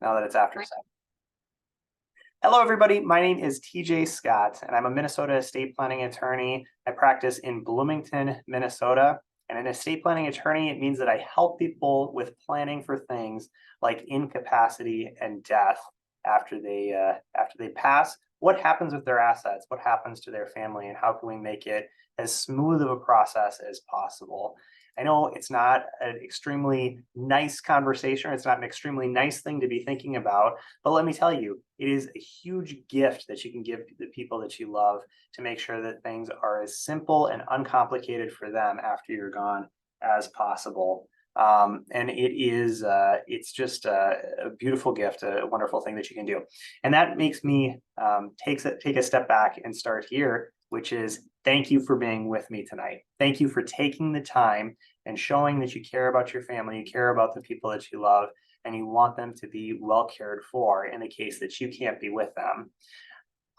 now that it's after 7. Hello, everybody. My name is TJ Scott, and I'm a Minnesota estate planning attorney. I practice in Bloomington, Minnesota. And an estate planning attorney, it means that I help people with planning for things like incapacity and death after they pass. What happens with their assets? What happens to their family? And how can we make it as smooth of a process as possible? I know it's not an extremely nice conversation, or it's not an extremely nice thing to be thinking about, but let me tell you, it is a huge gift that you can give the people that you love to make sure that things are as simple and uncomplicated for them after you're gone as possible. And it's just a beautiful gift, a wonderful thing that you can do. And that makes me take a step back and start here, which is thank you for being with me tonight. Thank you for taking the time and showing that you care about your family, you care about the people that you love, and you want them to be well cared for in the case that you can't be with them.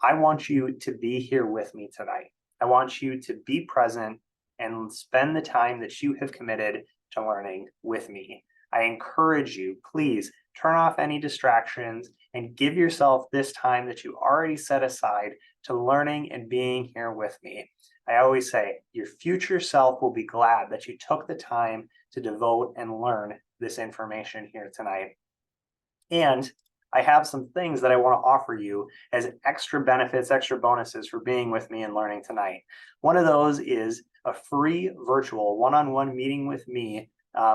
I want you to be here with me tonight. I want you to be present and spend the time that you have committed to learning with me. I encourage you, please turn off any distractions and give yourself this time that you already set aside to learning and being here with me. I always say your future self will be glad that you took the time to devote and learn this information here tonight. And I have some things that I want to offer you as extra benefits, extra bonuses for being with me and learning tonight. One of those is a free virtual one-on-one meeting with me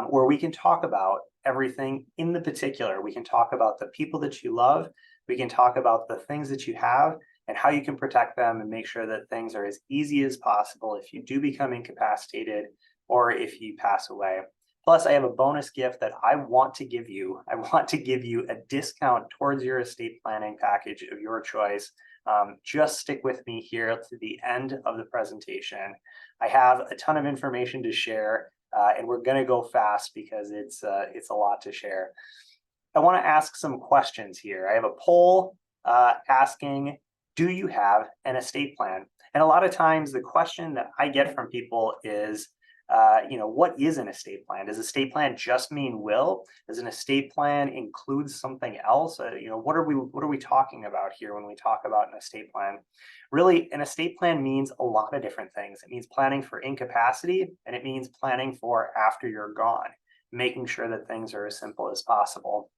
where we can talk about everything in the particular. We can talk about the people that you love. We can talk about the things that you have and how you can protect them and make sure that things are as easy as possible if you do become incapacitated or if you pass away. Plus, I have a bonus gift that I want to give you. I want to give you a discount towards your estate planning package of your choice. Just stick with me here to the end of the presentation. I have a ton of information to share, and we're going to go fast because it's a lot to share. I want to ask some questions here. I have a poll asking, do you have an estate plan? And a lot of times the question that I get from people is, what is an estate plan? Does estate plan just mean will? Does an estate plan include something else? What are we talking about here when we talk about an estate plan? Really, an estate plan means a lot of different things. It means planning for incapacity, and it means planning for after you're gone, making sure that things are as simple as possible.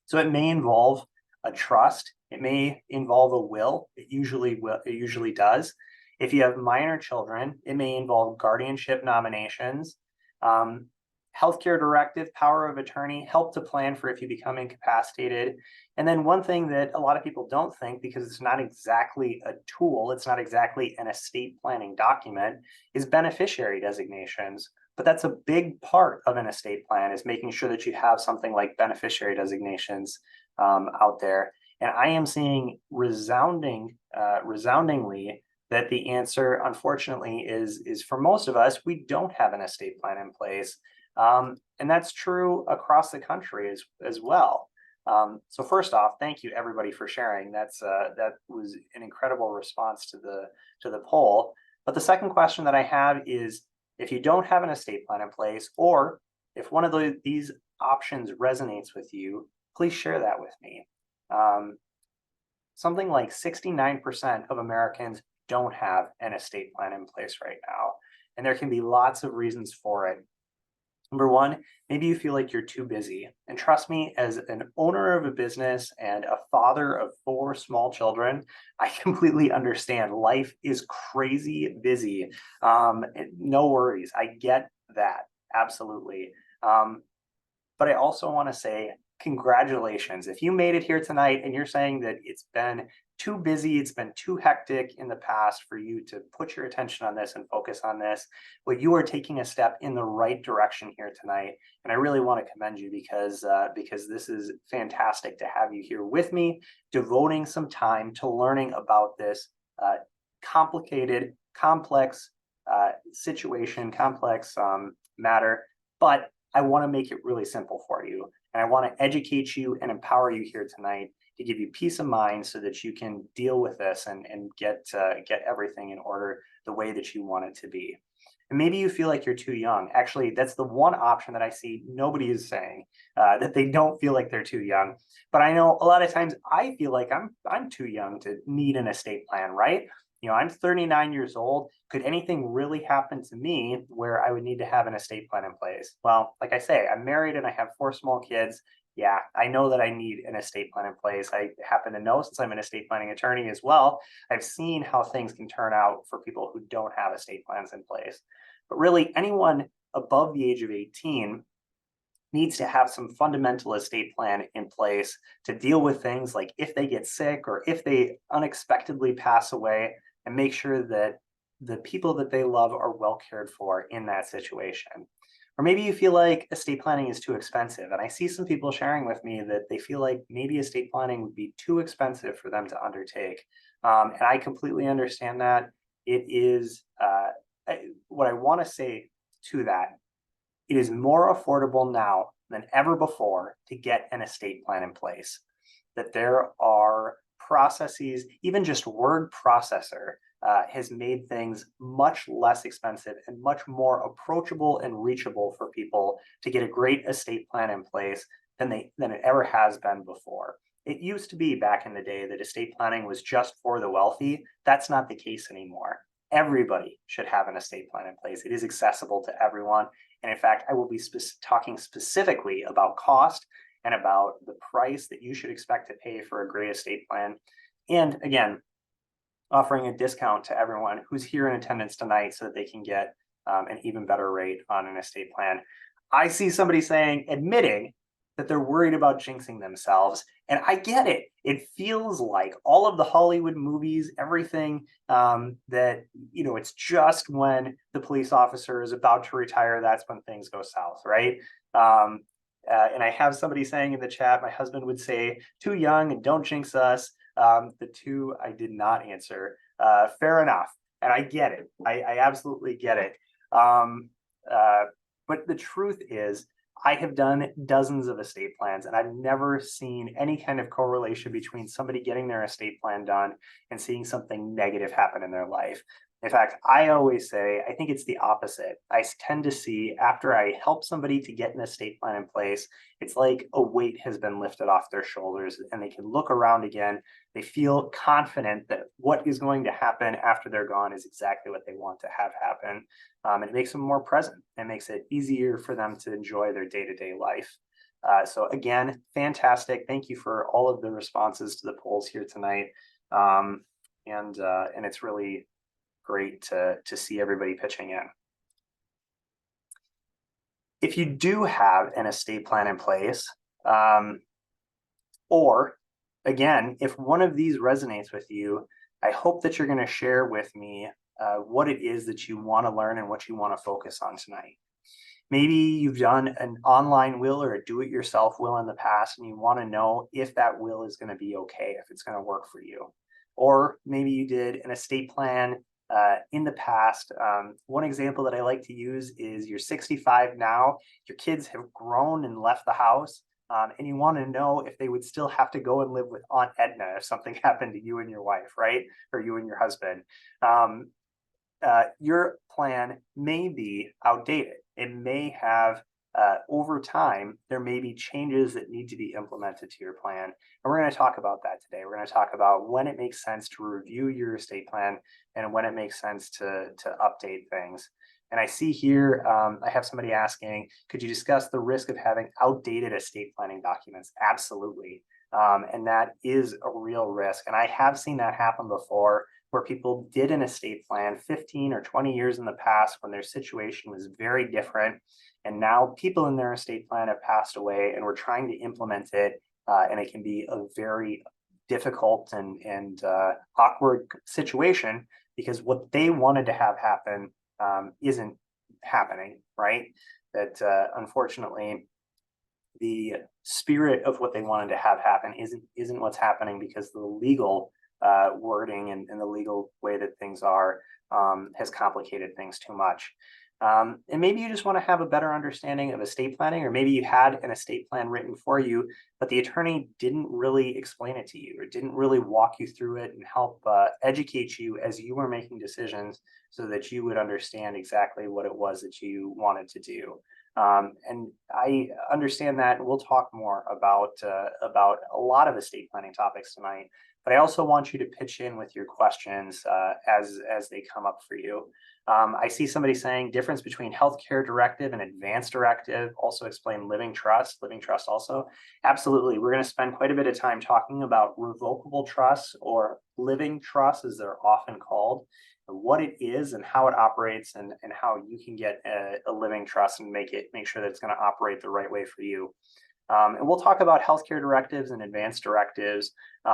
So it may involve a trust. It may involve a will. It usually does. If you have minor children, it may involve guardianship nominations, healthcare directive, power of attorney, help to plan for if you become incapacitated. And then one thing that a lot of people don't think, because it's not exactly a tool, it's not exactly an estate planning document, is beneficiary designations. But that's a big part of an estate plan, is making sure that you have something like beneficiary designations out there. And I am seeing resoundingly that the answer, unfortunately, is for most of us, we don't have an estate plan in place. And that's true across the country as well. So first off, thank you everybody for sharing. That was an incredible response to the poll. But the second question that I have is, if you don't have an estate plan in place, or if one of these options resonates with you, please share that with me. Something like 69% of Americans don't have an estate plan in place right now. And there can be lots of reasons for it. Number one, maybe you feel like you're too busy. And trust me, as an owner of a business and a father of 4 small children, I completely understand. Life is crazy busy. No worries. I get that. Absolutely. But I also want to say, congratulations. If you made it here tonight and you're saying that it's been too busy, it's been too hectic in the past for you to put your attention on this and focus on this, well, you are taking a step in the right direction here tonight. And I really want to commend you because this is fantastic to have you here with me, devoting some time to learning about this complicated, complex situation, complex matter. But I want to make it really simple for you. And I want to educate you and empower you here tonight to give you peace of mind so that you can deal with this and get everything in order the way that you want it to be. And maybe you feel like you're too young. Actually, that's the one option that I see nobody is saying, that they don't feel like they're too young. But I know a lot of times I feel like I'm too young to need an estate plan, right? I'm 39 years old. Could anything really happen to me where I would need to have an estate plan in place? Well, like I say, I'm married and I have 4 small kids. Yeah, I know that I need an estate plan in place. I happen to know, since I'm an estate planning attorney as well, I've seen how things can turn out for people who don't have estate plans in place. But really, anyone above the age of 18 needs to have some fundamental estate plan in place to deal with things like if they get sick or if they unexpectedly pass away, and make sure that the people that they love are well cared for in that situation. Or maybe you feel like estate planning is too expensive. And I see some people sharing with me that they feel like maybe estate planning would be too expensive for them to undertake. And I completely understand that. It is what I want to say to that. It is more affordable now than ever before to get an estate plan in place. That there are processes, even just word processor has made things much less expensive and much more approachable and reachable for people to get a great estate plan in place than it ever has been before. It used to be back in the day that estate planning was just for the wealthy. That's not the case anymore. Everybody should have an estate plan in place. It is accessible to everyone. And in fact, I will be talking specifically about cost and about the price that you should expect to pay for a great estate plan. And again, offering a discount to everyone who's here in attendance tonight so that they can get an even better rate on an estate plan. I see somebody admitting that they're worried about jinxing themselves. And I get it. It feels like all of the Hollywood movies, everything that, it's just when the police officer is about to retire, that's when things go south, right? And I have somebody saying in the chat, my husband would say, too young and don't jinx us. The two I did not answer. Fair enough. And I get it. I absolutely get it. But the truth is, I have done dozens of estate plans, and I've never seen any kind of correlation between somebody getting their estate plan done and seeing something negative happen in their life. In fact, I always say, I think it's the opposite. I tend to see after I help somebody to get an estate plan in place, it's like a weight has been lifted off their shoulders and they can look around again. They feel confident that what is going to happen after they're gone is exactly what they want to have happen. And it makes them more present and makes it easier for them to enjoy their day-to-day life. So again, fantastic. Thank you for all of the responses to the polls here tonight. And it's really great to see everybody pitching in. If you do have an estate plan in place, or again, if one of these resonates with you, I hope that you're going to share with me what it is that you want to learn and what you want to focus on tonight. Maybe you've done an online will or a do-it-yourself will in the past, and you want to know if that will is going to be okay, if it's going to work for you. Or maybe you did an estate plan in the past. One example that I like to use is you're 65 now, your kids have grown and left the house, and you want to know if they would still have to go and live with Aunt Edna if something happened to you and your wife, right? Or you and your husband. Your plan may be outdated. It may have, over time, there may be changes that need to be implemented to your plan. And we're going to talk about that today. We're going to talk about when it makes sense to review your estate plan and when it makes sense to update things. And I see here, I have somebody asking, could you discuss the risk of having outdated estate planning documents? Absolutely. And that is a real risk. And I have seen that happen before, where people did an estate plan 15 or 20 years in the past when their situation was very different. And now people in their estate plan have passed away and we're trying to implement it. And it can be a very difficult and awkward situation because what they wanted to have happen isn't happening, right? That unfortunately, the spirit of what they wanted to have happen isn't what's happening because the legal wording and the legal way that things are has complicated things too much. And maybe you just want to have a better understanding of estate planning, or maybe you had an estate plan written for you, but the attorney didn't really explain it to you or didn't really walk you through it and help educate you as you were making decisions so that you would understand exactly what it was that you wanted to do. And I understand that, and we'll talk more about a lot of estate planning topics tonight. But I also want you to pitch in with your questions as they come up for you. I see somebody saying difference between healthcare directive and advance directive. Also explain living trust also. Absolutely. We're going to spend quite a bit of time talking about revocable trusts, or living trusts as they're often called, what it is and how it operates, and how you can get a living trust and make sure that it's going to operate the right way for you. And we'll talk about healthcare directives and advance directives. There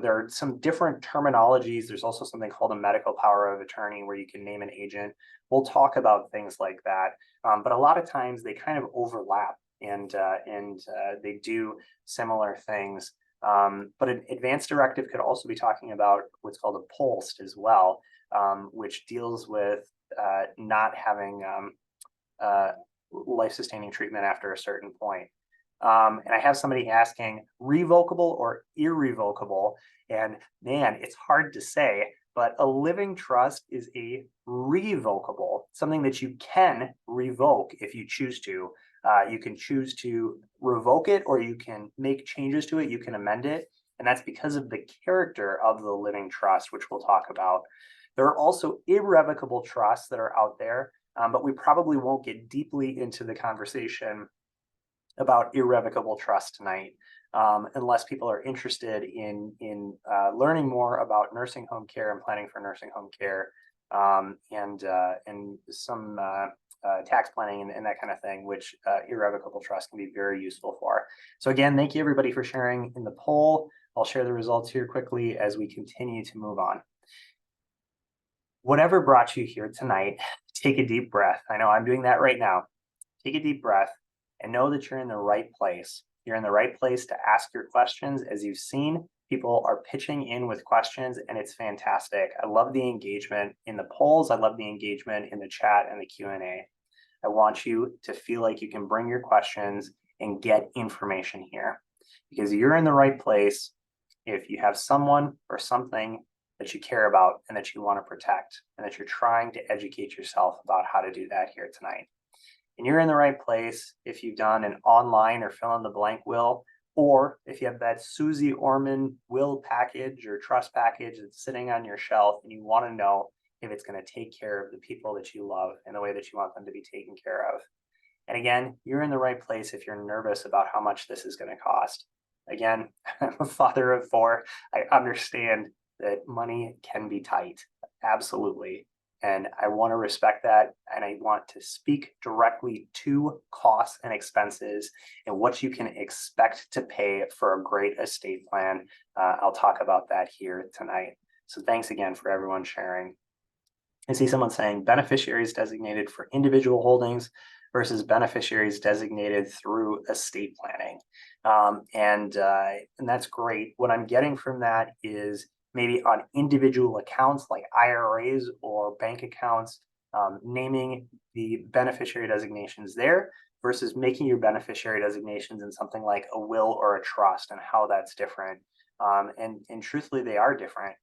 are some different terminologies. There's also something called a medical power of attorney where you can name an agent. We'll talk about things like that. But a lot of times they kind of overlap, and they do similar things. But an advanced directive could also be talking about what's called a POLST as well, which deals with not having life-sustaining treatment after a certain point. And I have somebody asking revocable or irrevocable. And man, it's hard to say, but a living trust is a revocable, something that you can revoke if you choose to. You can choose to revoke it, or you can make changes to it. You can amend it. And that's because of the character of the living trust, which we'll talk about. There are also irrevocable trusts that are out there, but we probably won't get deeply into the conversation about irrevocable trust tonight, unless people are interested in learning more about nursing home care and planning for nursing home care, and some tax planning and that kind of thing, which irrevocable trust can be very useful for. So again, thank you everybody for sharing in the poll. I'll share the results here quickly as we continue to move on. Whatever brought you here tonight, take a deep breath. I know I'm doing that right now. Take a deep breath and know that you're in the right place. You're in the right place to ask your questions. As you've seen, people are pitching in with questions, and it's fantastic. I love the engagement in the polls. I love the engagement in the chat and the Q&A. I want you to feel like you can bring your questions and get information here, because you're in the right place if you have someone or something that you care about and that you want to protect, and that you're trying to educate yourself about how to do that here tonight. And you're in the right place if you've done an online or fill in the blank will, or if you have that Susie Orman will package or trust package that's sitting on your shelf, and you want to know if it's going to take care of the people that you love in the way that you want them to be taken care of. And again, you're in the right place if you're nervous about how much this is going to cost. Again, I'm a father of 4. I understand that money can be tight. Absolutely. And I want to respect that. And I want to speak directly to costs and expenses and what you can expect to pay for a great estate plan. I'll talk about that here tonight. So thanks again for everyone sharing. I see someone saying beneficiaries designated for individual holdings versus beneficiaries designated through estate planning. And that's great. What I'm getting from that is maybe on individual accounts like IRAs or bank accounts, naming the beneficiary designations there versus making your beneficiary designations in something like a will or a trust, and how that's different. And truthfully, they are different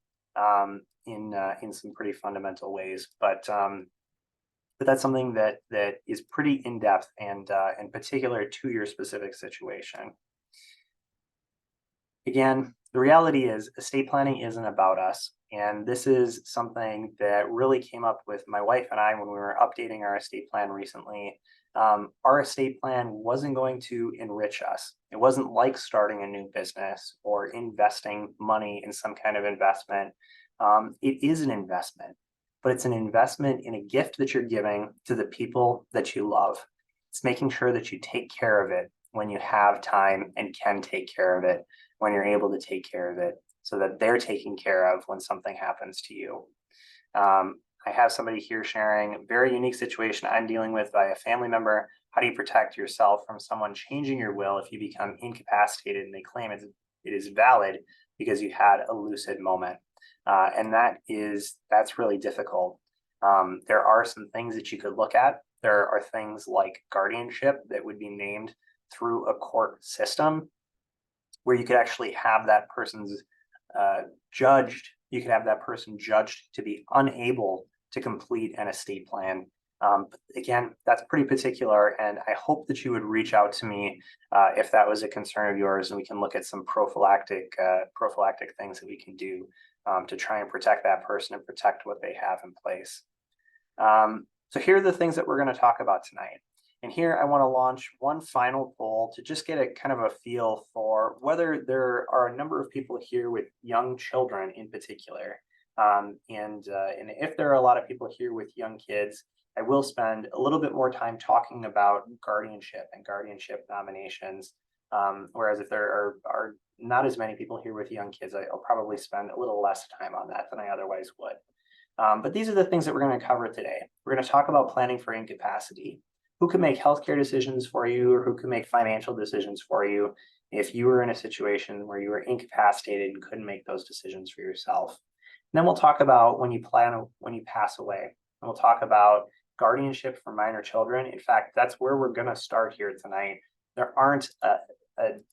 in some pretty fundamental ways. But that's something that is pretty in depth and particular to your specific situation. Again, the reality is estate planning isn't about us. And this is something that really came up with my wife and I when we were updating our estate plan recently. Our estate plan wasn't going to enrich us. It wasn't like starting a new business or investing money in some kind of investment. It is an investment, but it's an investment in a gift that you're giving to the people that you love. It's making sure that you take care of it when you have time and can take care of it, when you're able to take care of it, so that they're taken care of when something happens to you. I have somebody here sharing a very unique situation I'm dealing with by a family member. How do you protect yourself from someone changing your will if you become incapacitated and they claim it is valid because you had a lucid moment? And that's really difficult. There are some things that you could look at. There are things like guardianship that would be named through a court system where you could actually have that person's judged. You could have that person judged to be unable to complete an estate plan. But again, that's pretty particular, and I hope that you would reach out to me if that was a concern of yours, and we can look at some prophylactic things that we can do to try and protect that person and protect what they have in place. So here are the things that we're going to talk about tonight. And here I want to launch one final poll to just get a kind of a feel for whether there are a number of people here with young children in particular. And if there are a lot of people here with young kids, I will spend a little bit more time talking about guardianship and guardianship nominations. Whereas if there are not as many people here with young kids, I'll probably spend a little less time on that than I otherwise would. But these are the things that we're going to cover today. We're going to talk about planning for incapacity. Who can make healthcare decisions for you, or who can make financial decisions for you if you were in a situation where you were incapacitated and couldn't make those decisions for yourself. And then we'll talk about when you pass away. And we'll talk about guardianship for minor children. In fact, that's where we're going to start here tonight. There aren't a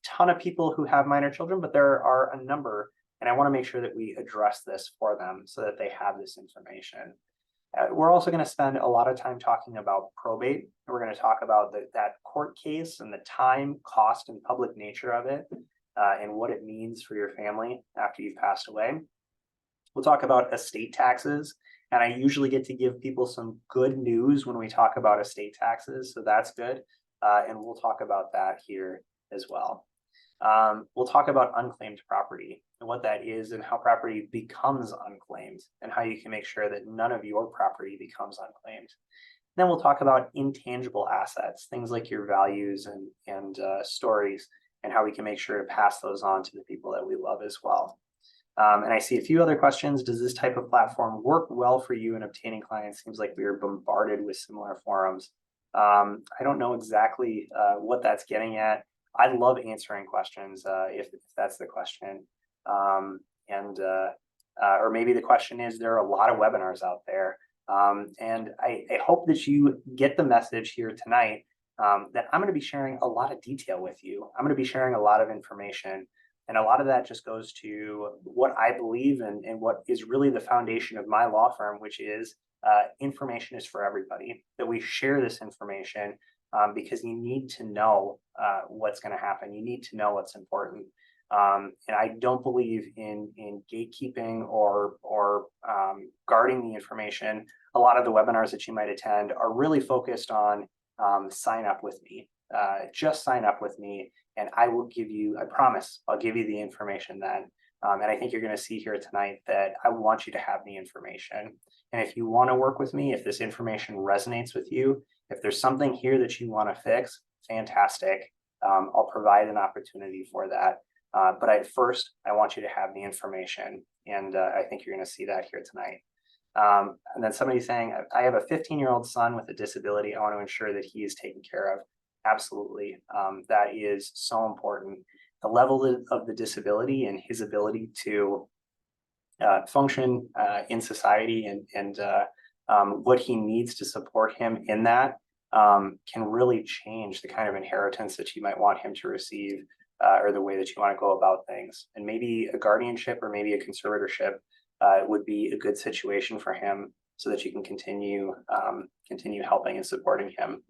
ton of people who have minor children, but there are a number, and I want to make sure that we address this for them so that they have this information. We're also going to spend a lot of time talking about probate. And we're going to talk about that court case and the time, cost, and public nature of it, and what it means for your family after you've passed away. We'll talk about estate taxes, and I usually get to give people some good news when we talk about estate taxes, so that's good, and we'll talk about that here as well. We'll talk about unclaimed property and what that is and how property becomes unclaimed and how you can make sure that none of your property becomes unclaimed. Then we'll talk about intangible assets, things like your values and stories, and how we can make sure to pass those on to the people that we love as well. And I see a few other questions. Does this type of platform work well for you in obtaining clients? Seems like we are bombarded with similar forums. I don't know exactly what that's getting at. I love answering questions if that's the question. Or maybe the question is, there are a lot of webinars out there. And I hope that you get the message here tonight that I'm going to be sharing a lot of detail with you. I'm going to be sharing a lot of information. And a lot of that just goes to what I believe and what is really the foundation of my law firm, which is information is for everybody, that we share this information because you need to know what's going to happen. You need to know what's important. And I don't believe in gatekeeping or guarding the information. A lot of the webinars that you might attend are really focused on sign up with me. Just sign up with me and I will give you, I promise, I'll give you the information then. And I think you're going to see here tonight that I want you to have the information. And if you want to work with me, if this information resonates with you, if there's something here that you want to fix, fantastic. I'll provide an opportunity for that. But first, I want you to have the information. And I think you're going to see that here tonight. And then somebody saying, I have a 15-year-old son with a disability. I want to ensure that he is taken care of. Absolutely. That is so important. The level of the disability and his ability to function in society and what he needs to support him in that can really change the kind of inheritance that you might want him to receive or the way that you want to go about things. And maybe a guardianship or maybe a conservatorship would be a good situation for him so that you can continue helping and supporting him.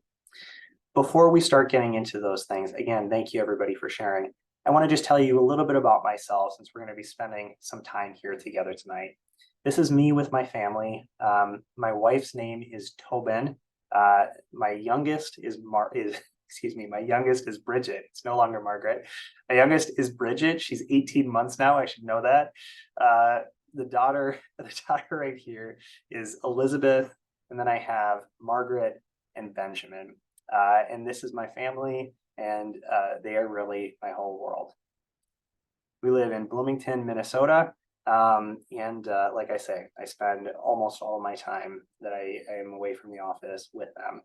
Before we start getting into those things, again, thank you everybody for sharing. I want to just tell you a little bit about myself since we're going to be spending some time here together tonight. This is me with my family. My wife's name is Tobin. My youngest is my youngest is Bridget. It's no longer Margaret. My youngest is Bridget. She's 18 months now. I should know that. The daughter right here is Elizabeth. And then I have Margaret and Benjamin. And this is my family, and they are really my whole world. We live in Bloomington, Minnesota. Like I say, I spend almost all of my time that I am away from the office with them.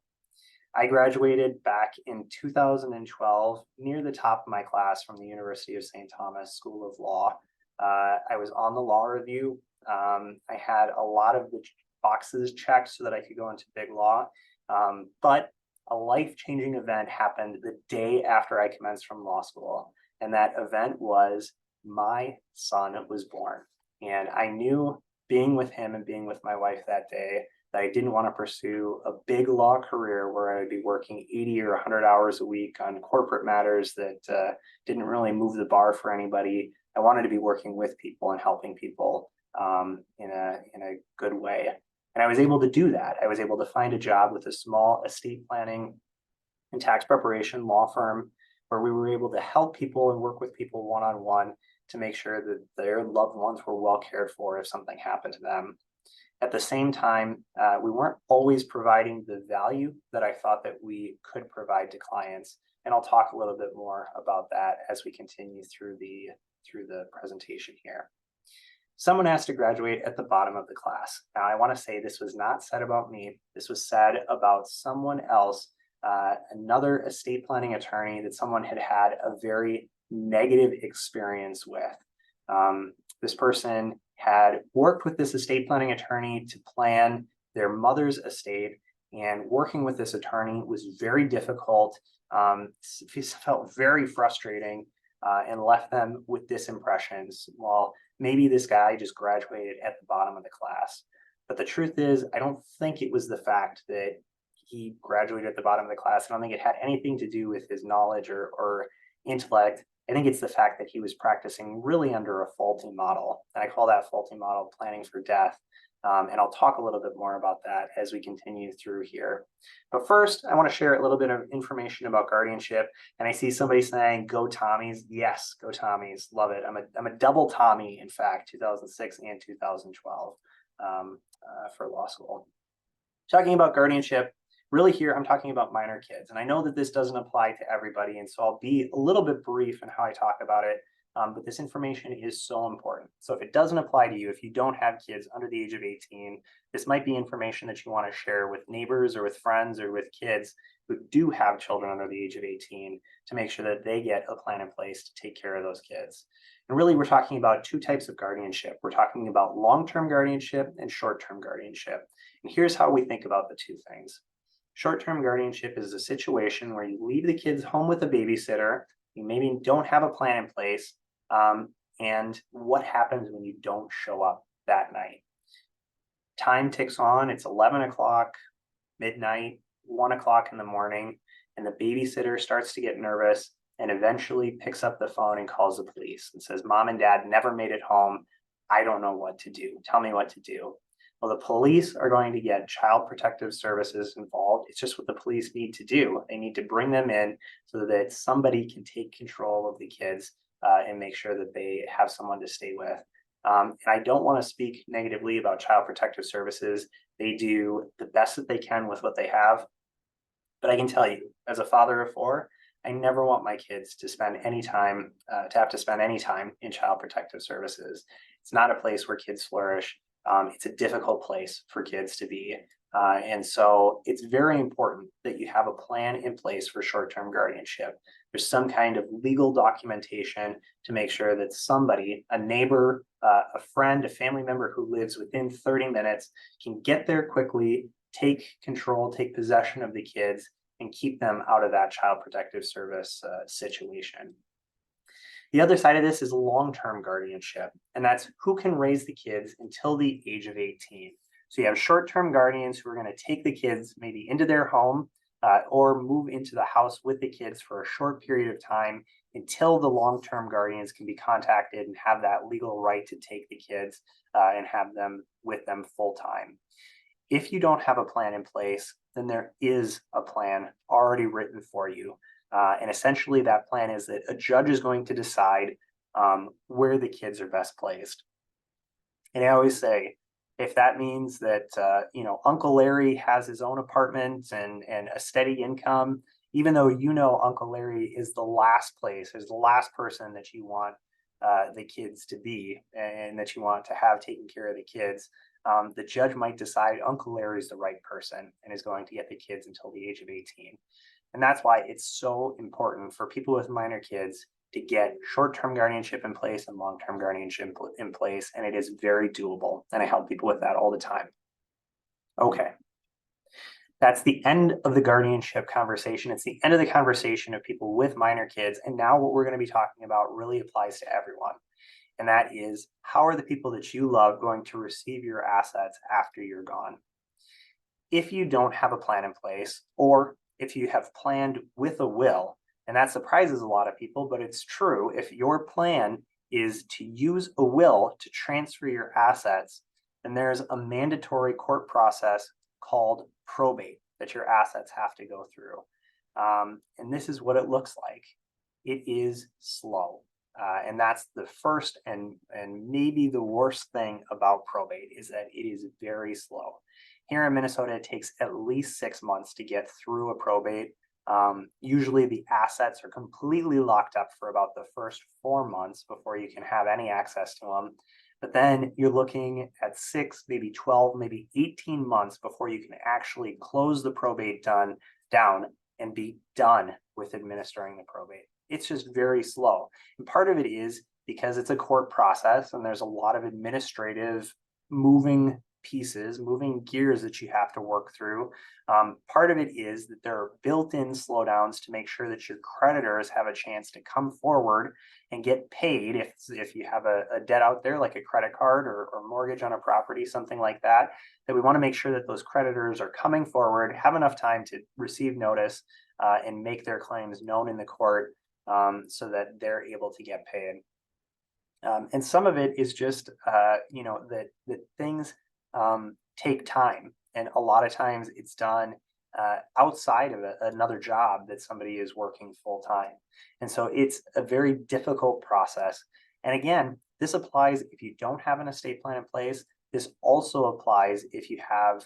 I graduated back in 2012, near the top of my class from the University of St. Thomas School of Law. I was on the law review. I had a lot of boxes checked so that I could go into big law. But a life-changing event happened the day after I commenced from law school. And that event was my son was born. And I knew, being with him and being with my wife that day, that I didn't want to pursue a big law career where I'd be working 80 or 100 hours a week on corporate matters that didn't really move the bar for anybody. I wanted to be working with people and helping people in a good way. And I was able to do that. I was able to find a job with a small estate planning and tax preparation law firm where we were able to help people and work with people one-on-one to make sure that their loved ones were well cared for if something happened to them. At the same time, we weren't always providing the value that I thought that we could provide to clients. And I'll talk a little bit more about that as we continue through the presentation here. Someone has to graduate at the bottom of the class. Now, I want to say this was not said about me. This was said about someone else, another estate planning attorney that someone had had a very negative experience with. This person had worked with this estate planning attorney to plan their mother's estate, and working with this attorney was very difficult. It felt very frustrating and left them with disimpressions. Well, maybe this guy just graduated at the bottom of the class. But the truth is, I don't think it was the fact that he graduated at the bottom of the class. I don't think it had anything to do with his knowledge or intellect. I think it's the fact that he was practicing really under a faulty model. And I call that faulty model planning for death. And I'll talk a little bit more about that as we continue through here. But first, I want to share a little bit of information about guardianship. And I see somebody saying, go Tommies. Yes, go Tommies. Love it. I'm a double Tommy, in fact, 2006 and 2012 for law school. Talking about guardianship, really here, I'm talking about minor kids. And I know that this doesn't apply to everybody. And so I'll be a little bit brief in how I talk about it. But this information is so important. So if it doesn't apply to you, if you don't have kids under the age of 18, this might be information that you want to share with neighbors or with friends or with kids who do have children under the age of 18 to make sure that they get a plan in place to take care of those kids. And really, we're talking about two types of guardianship. We're talking about long-term guardianship and short-term guardianship. And here's how we think about the two things. Short-term guardianship is a situation where you leave the kids home with a babysitter, you maybe don't have a plan in place, and what happens when you don't show up that night. Time ticks on, it's 11 o'clock, midnight, 1 o'clock in the morning, and the babysitter starts to get nervous and eventually picks up the phone and calls the police and says, Mom and Dad never made it home. I don't know what to do. Tell me what to do. Well, the police are going to get Child Protective Services involved. It's just what the police need to do. They need to bring them in so that somebody can take control of the kids and make sure that they have someone to stay with. And I don't want to speak negatively about Child Protective Services. They do the best that they can with what they have. But I can tell you, as a father of four, I never want my kids to spend any time, in Child Protective Services. It's not a place where kids flourish. It's a difficult place for kids to be. And so it's very important that you have a plan in place for short-term guardianship. There's some kind of legal documentation to make sure that somebody, a neighbor, a friend, a family member who lives within 30 minutes can get there quickly, take control, take possession of the kids, and keep them out of that Child Protective Service situation. The other side of this is long-term guardianship, and that's who can raise the kids until the age of 18. So you have short-term guardians who are going to take the kids maybe into their home or move into the house with the kids for a short period of time until the long-term guardians can be contacted and have that legal right to take the kids and have them with them full-time. If you don't have a plan in place, then there is a plan already written for you. And essentially that plan is that a judge is going to decide where the kids are best placed. And I always say, if that means that, Uncle Larry has his own apartment and a steady income, even though Uncle Larry is the last place, is the last person that you want the kids to be and that you want to have taking care of the kids, the judge might decide Uncle Larry is the right person and is going to get the kids until the age of 18. And that's why it's so important for people with minor kids to get short-term guardianship in place and long-term guardianship in place. And it is very doable. And I help people with that all the time. Okay. That's the end of the guardianship conversation. It's the end of the conversation of people with minor kids. And now what we're going to be talking about really applies to everyone. And that is, how are the people that you love going to receive your assets after you're gone? If you don't have a plan in place, or if you have planned with a will, and that surprises a lot of people, but it's true. If your plan is to use a will to transfer your assets, then there's a mandatory court process called probate that your assets have to go through. And this is what it looks like. It is slow. And that's the first and maybe the worst thing about probate, is that it is very slow. Here in Minnesota, it takes at least 6 months to get through a probate. Usually the assets are completely locked up for about the first 4 months before you can have any access to them. But then you're looking at 6, maybe 12, maybe 18 months before you can actually close the probate down and be done with administering the probate. It's just very slow. And part of it is because it's a court process and there's a lot of administrative moving pieces, moving gears that you have to work through. Part of it is that there are built-in slowdowns to make sure that your creditors have a chance to come forward and get paid if you have a debt out there, like a credit card or mortgage on a property, something like that, that we want to make sure that those creditors are coming forward, have enough time to receive notice and make their claims known in the court so that they're able to get paid. And some of it is just, that things take time. And a lot of times it's done outside of another job that somebody is working full time. And so it's a very difficult process. And again, this applies if you don't have an estate plan in place. This also applies if you have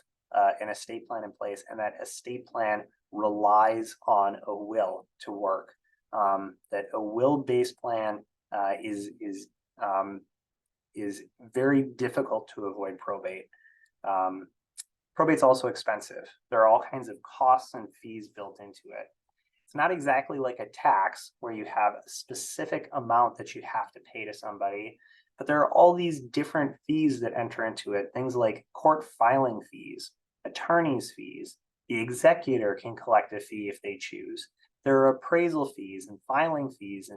an estate plan in place and that estate plan relies on a will to work. That a will-based plan is very difficult to avoid probate. Probate's also expensive. There are all kinds of costs and fees built into it. It's not exactly like a tax where you have a specific amount that you have to pay to somebody, but there are all these different fees that enter into it. Things like court filing fees, attorney's fees. The executor can collect a fee if they choose. There are appraisal fees and filing fees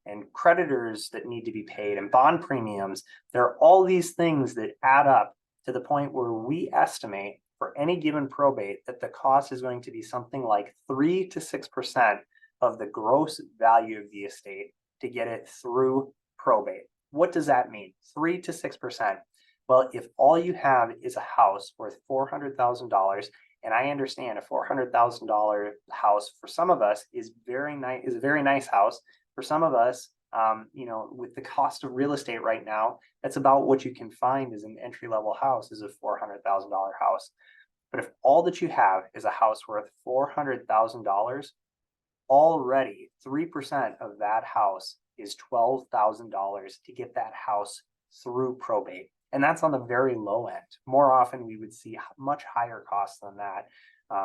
and creditors that need to be paid and bond premiums. There are all these things that add up to the point where we estimate for any given probate that the cost is going to be something like 3 to 6% of the gross value of the estate to get it through probate. What does that mean? 3 to 6%. Well, if all you have is a house worth $400,000, and I understand a $400,000 house for some of us is a very nice house. For some of us, with the cost of real estate right now, that's about what you can find as an entry-level house is a $400,000 house. But if all that you have is a house worth $400,000, already 3% of that house is $12,000 to get that house through probate. And that's on the very low end. More often we would see much higher costs than that,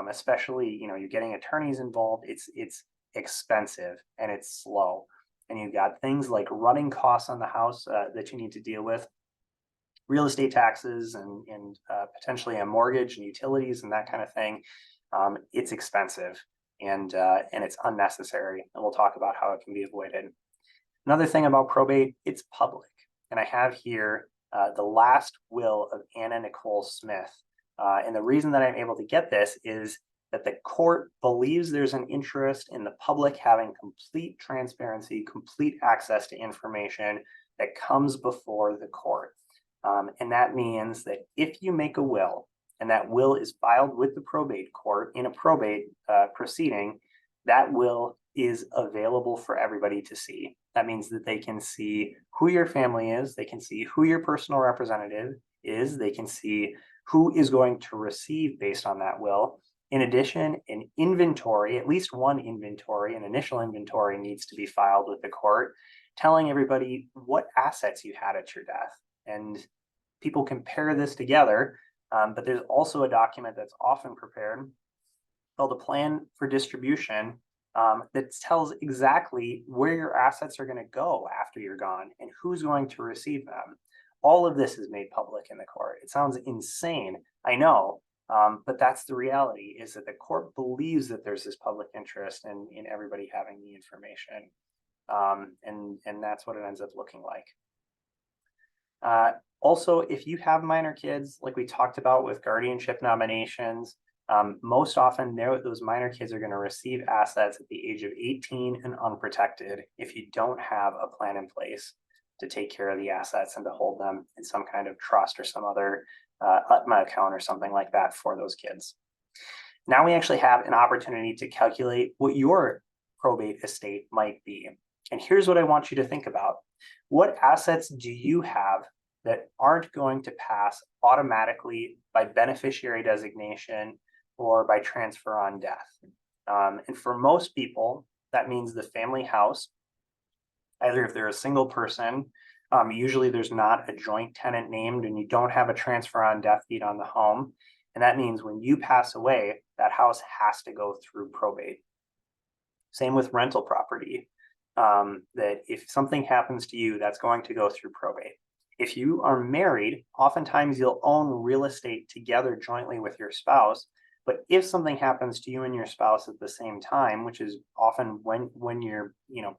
especially, you're getting attorneys involved. It's expensive and it's slow. And you've got things like running costs on the house that you need to deal with, real estate taxes and potentially a mortgage and utilities and that kind of thing. It's expensive and it's unnecessary. And we'll talk about how it can be avoided. Another thing about probate, it's public. And I have here the last will of Anna Nicole Smith. And the reason that I'm able to get this is that the court believes there's an interest in the public having complete transparency, complete access to information that comes before the court. And that means that if you make a will and that will is filed with the probate court in a probate proceeding, that will is available for everybody to see. That means that they can see who your family is, they can see who your personal representative is, they can see who is going to receive based on that will. In addition, an inventory, at least one inventory, an initial inventory needs to be filed with the court, telling everybody what assets you had at your death. And people compare this together, but there's also a document that's often prepared called a plan for distribution that tells exactly where your assets are going to go after you're gone and who's going to receive them. All of this is made public in the court. It sounds insane, I know, But that's the reality, is that the court believes that there's this public interest in everybody having the information. And that's what it ends up looking like. Also, if you have minor kids, like we talked about with guardianship nominations, most often those minor kids are going to receive assets at the age of 18 and unprotected if you don't have a plan in place to take care of the assets and to hold them in some kind of trust or some other UTMA account or something like that for those kids. Now we actually have an opportunity to calculate what your probate estate might be. And here's what I want you to think about. What assets do you have that aren't going to pass automatically by beneficiary designation or by transfer on death? And for most people, that means the family house. Either if they're a single person, usually there's not a joint tenant named and you don't have a transfer on death deed on the home. And that means when you pass away, that house has to go through probate. Same with rental property, that if something happens to you, that's going to go through probate. If you are married, oftentimes you'll own real estate together jointly with your spouse. But if something happens to you and your spouse at the same time, which is often when you're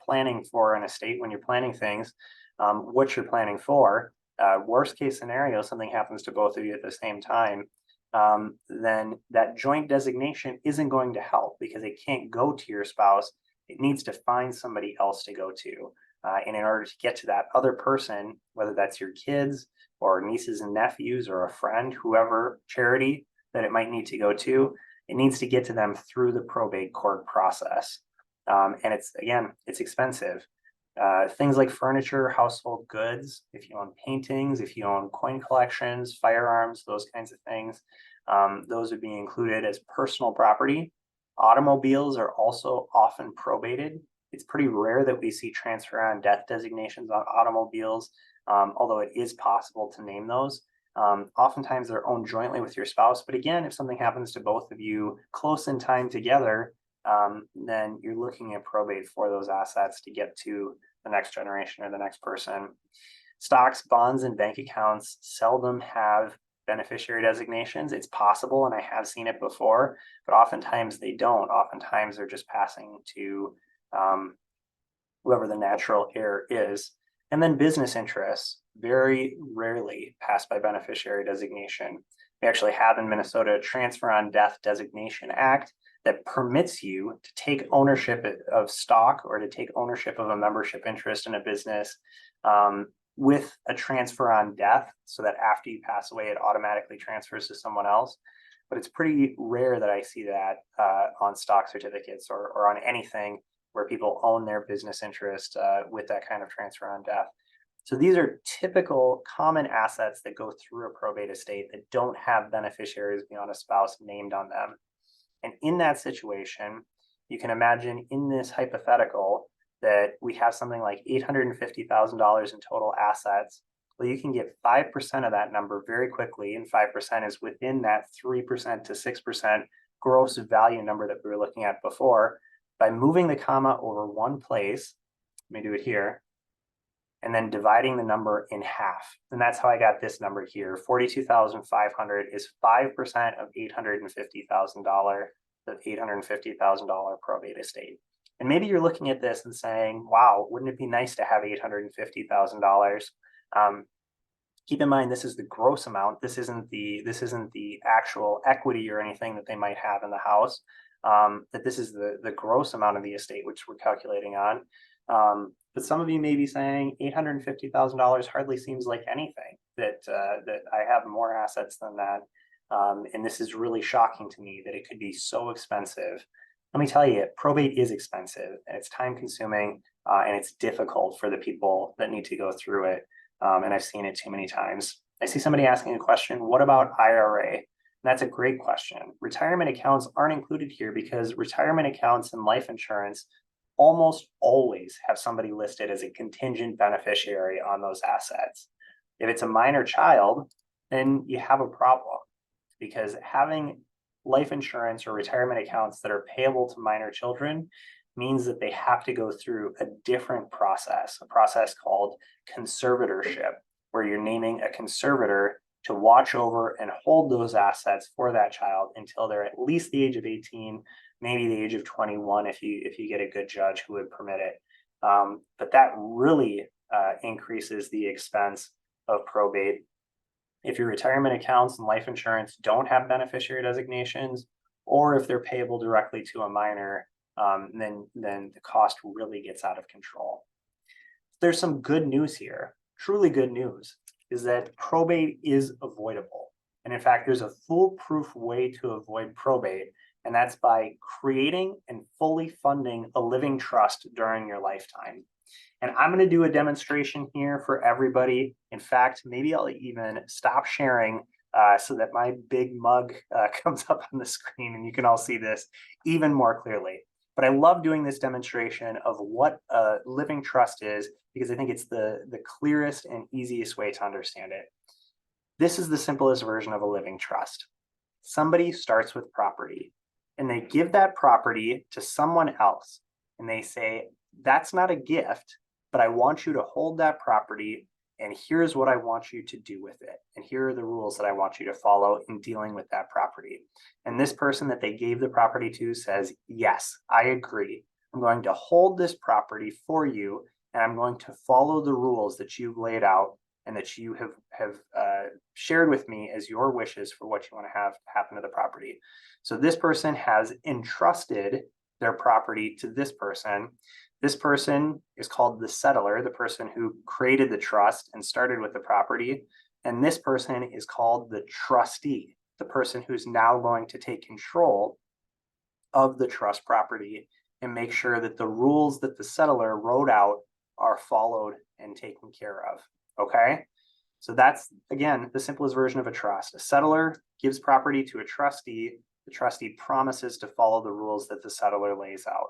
planning for an estate, when you're planning things, what you're planning for, worst case scenario, something happens to both of you at the same time, then that joint designation isn't going to help because it can't go to your spouse. It needs to find somebody else to go to. And in order to get to that other person, whether that's your kids or nieces and nephews or a friend, whoever, charity that it might need to go to, it needs to get to them through the probate court process. And it's expensive. Things like furniture, household goods, if you own paintings, if you own coin collections, firearms, those kinds of things, those would be included as personal property. Automobiles are also often probated. It's pretty rare that we see transfer on death designations on automobiles, although it is possible to name those. Oftentimes they're owned jointly with your spouse. But again, if something happens to both of you close in time together, then you're looking at probate for those assets to get to the next generation or the next person. Stocks, bonds, and bank accounts seldom have beneficiary designations. It's possible, and I have seen it before, but oftentimes they don't. Oftentimes they're just passing to whoever the natural heir is. And then business interests very rarely pass by beneficiary designation. We actually have in Minnesota a Transfer on Death Designation Act that permits you to take ownership of stock or to take ownership of a membership interest in a business with a transfer on death, so that after you pass away, it automatically transfers to someone else. But it's pretty rare that I see that on stock certificates or on anything where people own their business interest with that kind of transfer on death. So these are typical common assets that go through a probate estate that don't have beneficiaries beyond a spouse named on them. And in that situation, you can imagine in this hypothetical that we have something like $850,000 in total assets. Well, you can get 5% of that number very quickly, and 5% is within that 3% to 6% gross value number that we were looking at before, by moving the comma over one place. Let me do it here, and then dividing the number in half. And that's how I got this number here. 42,500 is 5% of $850,000, the $850,000 probate estate. And maybe you're looking at this and saying, wow, wouldn't it be nice to have $850,000? Keep in mind, this is the gross amount. This isn't the actual equity or anything that they might have in the house. That this is the gross amount of the estate, which we're calculating on. But some of you may be saying $850,000 hardly seems like anything, that I have more assets than that. And this is really shocking to me that it could be so expensive. Let me tell you, probate is expensive, and it's time consuming, and it's difficult for the people that need to go through it. And I've seen it too many times. I see somebody asking a question, what about IRA? And that's a great question. Retirement accounts aren't included here because retirement accounts and life insurance almost always have somebody listed as a contingent beneficiary on those assets. If it's a minor child, then you have a problem, because having life insurance or retirement accounts that are payable to minor children means that they have to go through a different process, a process called conservatorship, where you're naming a conservator to watch over and hold those assets for that child until they're at least the age of 18, maybe the age of 21 if you get a good judge who would permit it. But that really increases the expense of probate. If your retirement accounts and life insurance don't have beneficiary designations, or if they're payable directly to a minor, then the cost really gets out of control. There's some good news here. Truly good news is that probate is avoidable. And in fact, there's a foolproof way to avoid probate, and that's by creating and fully funding a living trust during your lifetime. And I'm going to do a demonstration here for everybody. In fact, maybe I'll even stop sharing so that my big mug comes up on the screen and you can all see this even more clearly. But I love doing this demonstration of what a living trust is because I think it's the clearest and easiest way to understand it. This is the simplest version of a living trust. Somebody starts with property and they give that property to someone else and they say, that's not a gift, but I want you to hold that property and here's what I want you to do with it. And here are the rules that I want you to follow in dealing with that property. And this person that they gave the property to says, yes, I agree. I'm going to hold this property for you and I'm going to follow the rules that you've laid out and that you have shared with me as your wishes for what you want to have happen to the property. So this person has entrusted their property to this person. This person is called the settlor, the person who created the trust and started with the property. And this person is called the trustee, the person who's now going to take control of the trust property and make sure that the rules that the settlor wrote out are followed and taken care of. Okay? So that's, again, the simplest version of a trust. A settlor gives property to a trustee. The trustee promises to follow the rules that the settlor lays out.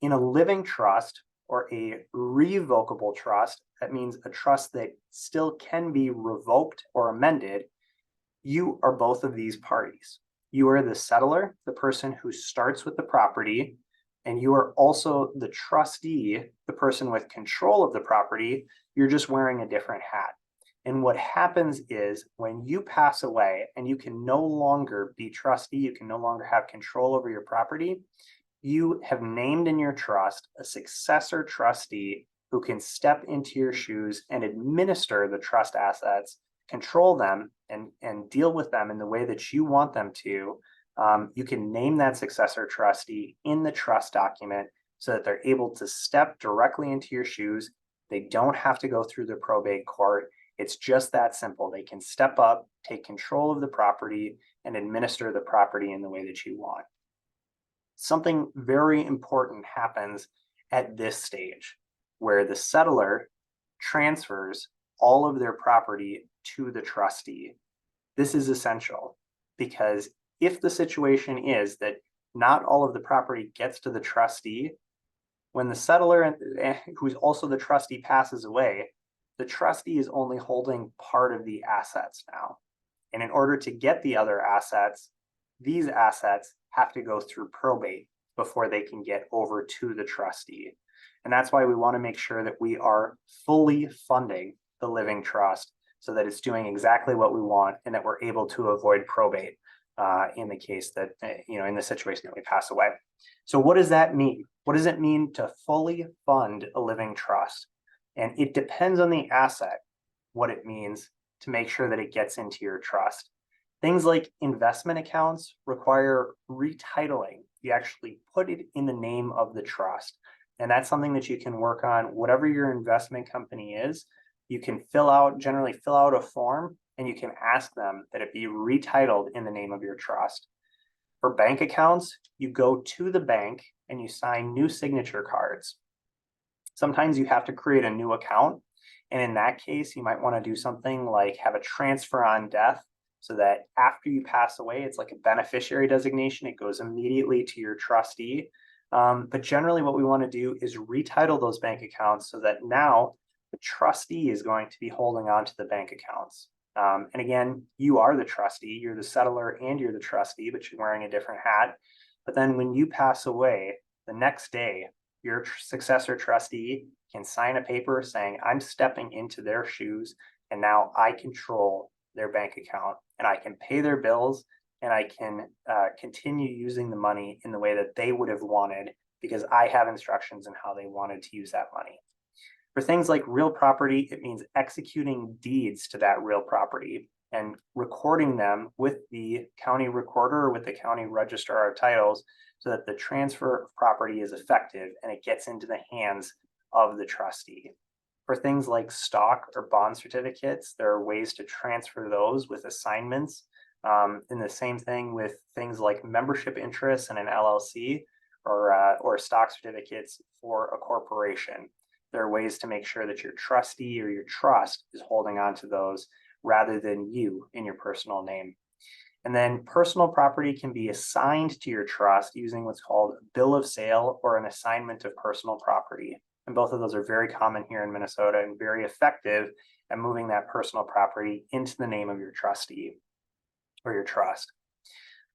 In a living trust or a revocable trust, that means a trust that still can be revoked or amended, you are both of these parties. You are the settlor, the person who starts with the property, and you are also the trustee, the person with control of the property. You're just wearing a different hat. And what happens is when you pass away and you can no longer be trustee, you can no longer have control over your property, you have named in your trust a successor trustee who can step into your shoes and administer the trust assets, control them, and deal with them in the way that you want them to. You can name that successor trustee in the trust document so that they're able to step directly into your shoes. They don't have to go through the probate court. It's just that simple. They can step up, take control of the property, and administer the property in the way that you want. Something very important happens at this stage where the settlor transfers all of their property to the trustee. This is essential because if the situation is that not all of the property gets to the trustee, when the settlor, who's also the trustee, passes away, the trustee is only holding part of the assets now. And in order to get the other assets, these assets have to go through probate before they can get over to the trustee. And that's why we want to make sure that we are fully funding the living trust so that it's doing exactly what we want and that we're able to avoid probate in the case that, in the situation that we pass away. So what does that mean? What does it mean to fully fund a living trust? And it depends on the asset, what it means to make sure that it gets into your trust. Things like investment accounts require retitling. You actually put it in the name of the trust. And that's something that you can work on. Whatever your investment company is, you can generally fill out a form and you can ask them that it be retitled in the name of your trust. For bank accounts, you go to the bank and you sign new signature cards. Sometimes you have to create a new account. And in that case, you might want to do something like have a transfer on death so that after you pass away, it's like a beneficiary designation. It goes immediately to your trustee. But generally what we want to do is retitle those bank accounts so that now the trustee is going to be holding on to the bank accounts. And again, you are the trustee, you're the settlor and you're the trustee, but you're wearing a different hat. But then when you pass away, the next day, your successor trustee can sign a paper saying, I'm stepping into their shoes and now I control their bank account, and I can pay their bills, and I can continue using the money in the way that they would have wanted because I have instructions on how they wanted to use that money. For things like real property, it means executing deeds to that real property and recording them with the county recorder or with the county registrar of titles so that the transfer of property is effective and it gets into the hands of the trustee. For things like stock or bond certificates, there are ways to transfer those with assignments. And the same thing with things like membership interests in an LLC or stock certificates for a corporation. There are ways to make sure that your trustee or your trust is holding on to those rather than you in your personal name. And then personal property can be assigned to your trust using what's called a bill of sale or an assignment of personal property. And both of those are very common here in Minnesota and very effective at moving that personal property into the name of your trustee or your trust.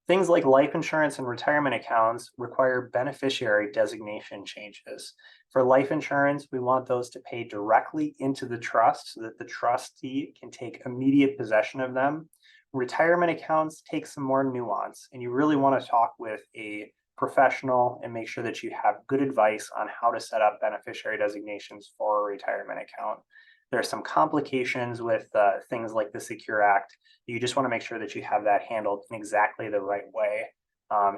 Things like life insurance and retirement accounts require beneficiary designation changes. For life insurance, we want those to pay directly into the trust so that the trustee can take immediate possession of them. Retirement accounts take some more nuance, and you really want to talk with a professional and make sure that you have good advice on how to set up beneficiary designations for a retirement account. There are some complications with things like the Secure Act. You just want to make sure that you have that handled in exactly the right way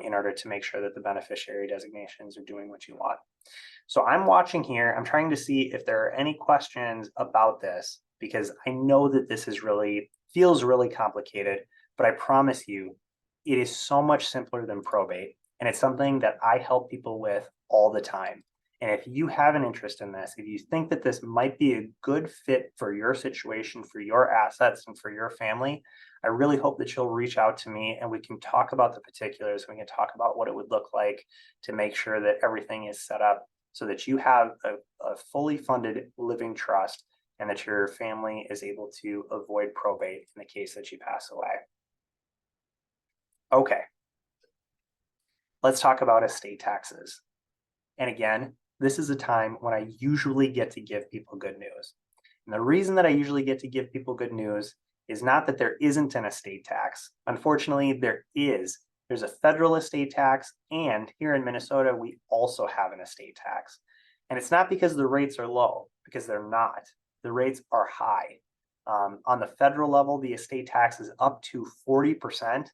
in order to make sure that the beneficiary designations are doing what you want. So I'm watching here. I'm trying to see if there are any questions about this because I know that this is feels really complicated, but I promise you, it is so much simpler than probate. And it's something that I help people with all the time. And if you have an interest in this, if you think that this might be a good fit for your situation, for your assets, and for your family, I really hope that you'll reach out to me and we can talk about the particulars. We can talk about what it would look like to make sure that everything is set up so that you have a fully funded living trust and that your family is able to avoid probate in the case that you pass away. Okay, let's talk about estate taxes. And again, this is a time when I usually get to give people good news. And the reason that I usually get to give people good news is not that there isn't an estate tax. Unfortunately, there is. There's a federal estate tax, and here in Minnesota, we also have an estate tax. And it's not because the rates are low, because they're not. The rates are high. On the federal level, the estate tax is up to 40%.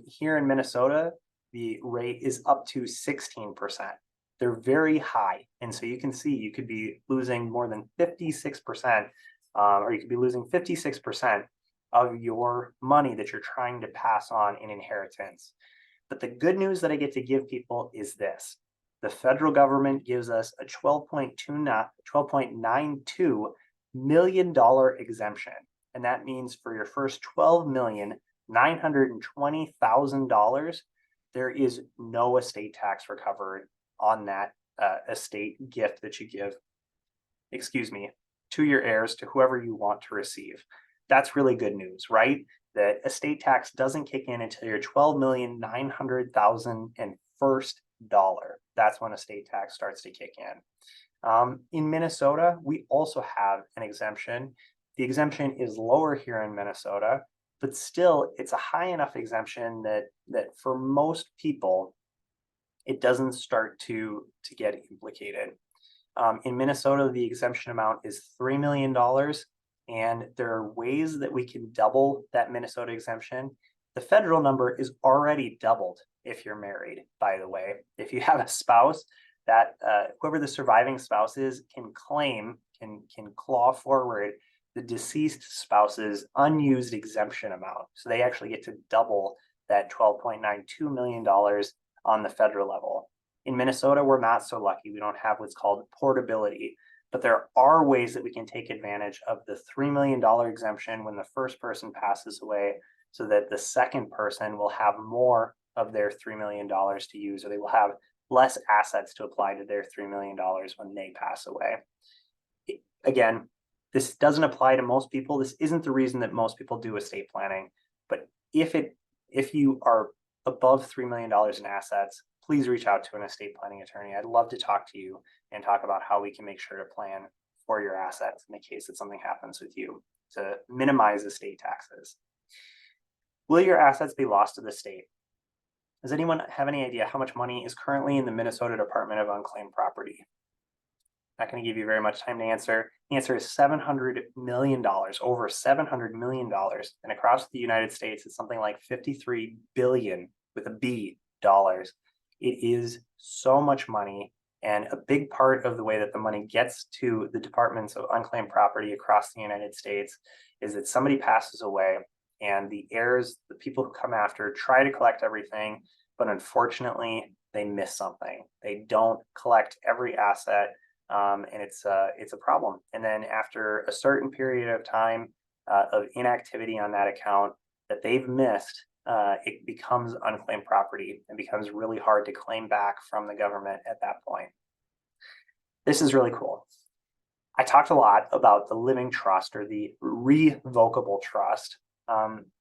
Here in Minnesota, the rate is up to 16%. They're very high. And so you can see you could be losing more than 56%, or you could be losing 56% of your money that you're trying to pass on in inheritance. But the good news that I get to give people is this. The federal government gives us a $12.92 million exemption. And that means for your first $12,920,000, there is no estate tax recovered on that estate gift that you give, to your heirs, to whoever you want to receive. That's really good news, right? That estate tax doesn't kick in until your $12,900,000 and first dollar. That's when estate tax starts to kick in. In Minnesota, we also have an exemption. The exemption is lower here in Minnesota, but still it's a high enough exemption that for most people, it doesn't start to get implicated. In Minnesota, the exemption amount is $3 million, and there are ways that we can double that Minnesota exemption. The federal number is already doubled if you're married, by the way. If you have a spouse, that whoever the surviving spouse is can claw forward the deceased spouse's unused exemption amount. So they actually get to double that $12.92 million on the federal level. In Minnesota, we're not so lucky. We don't have what's called portability, but there are ways that we can take advantage of the $3 million exemption when the first person passes away so that the second person will have more of their $3 million to use, or they will have less assets to apply to their $3 million when they pass away. Again, this doesn't apply to most people. This isn't the reason that most people do estate planning, but if you are above $3 million in assets, please reach out to an estate planning attorney. I'd love to talk to you and talk about how we can make sure to plan for your assets in the case that something happens with you. to minimize estate taxes. Will your assets be lost to the state? Does anyone have any idea how much money is currently in the Minnesota Department of Unclaimed Property? Not going to give you very much time to answer. The answer is $700 million, over $700 million. And across the United States, it's something like 53 billion with a B dollars. It is so much money. And a big part of the way that the money gets to the departments of unclaimed property across the United States is that somebody passes away and the heirs, the people who come after, try to collect everything, but unfortunately, they miss something. They don't collect every asset. And it's a problem. And then after a certain period of time of inactivity on that account that they've missed, it becomes unclaimed property and becomes really hard to claim back from the government at that point. This is really cool. I talked a lot about the living trust or the revocable trust,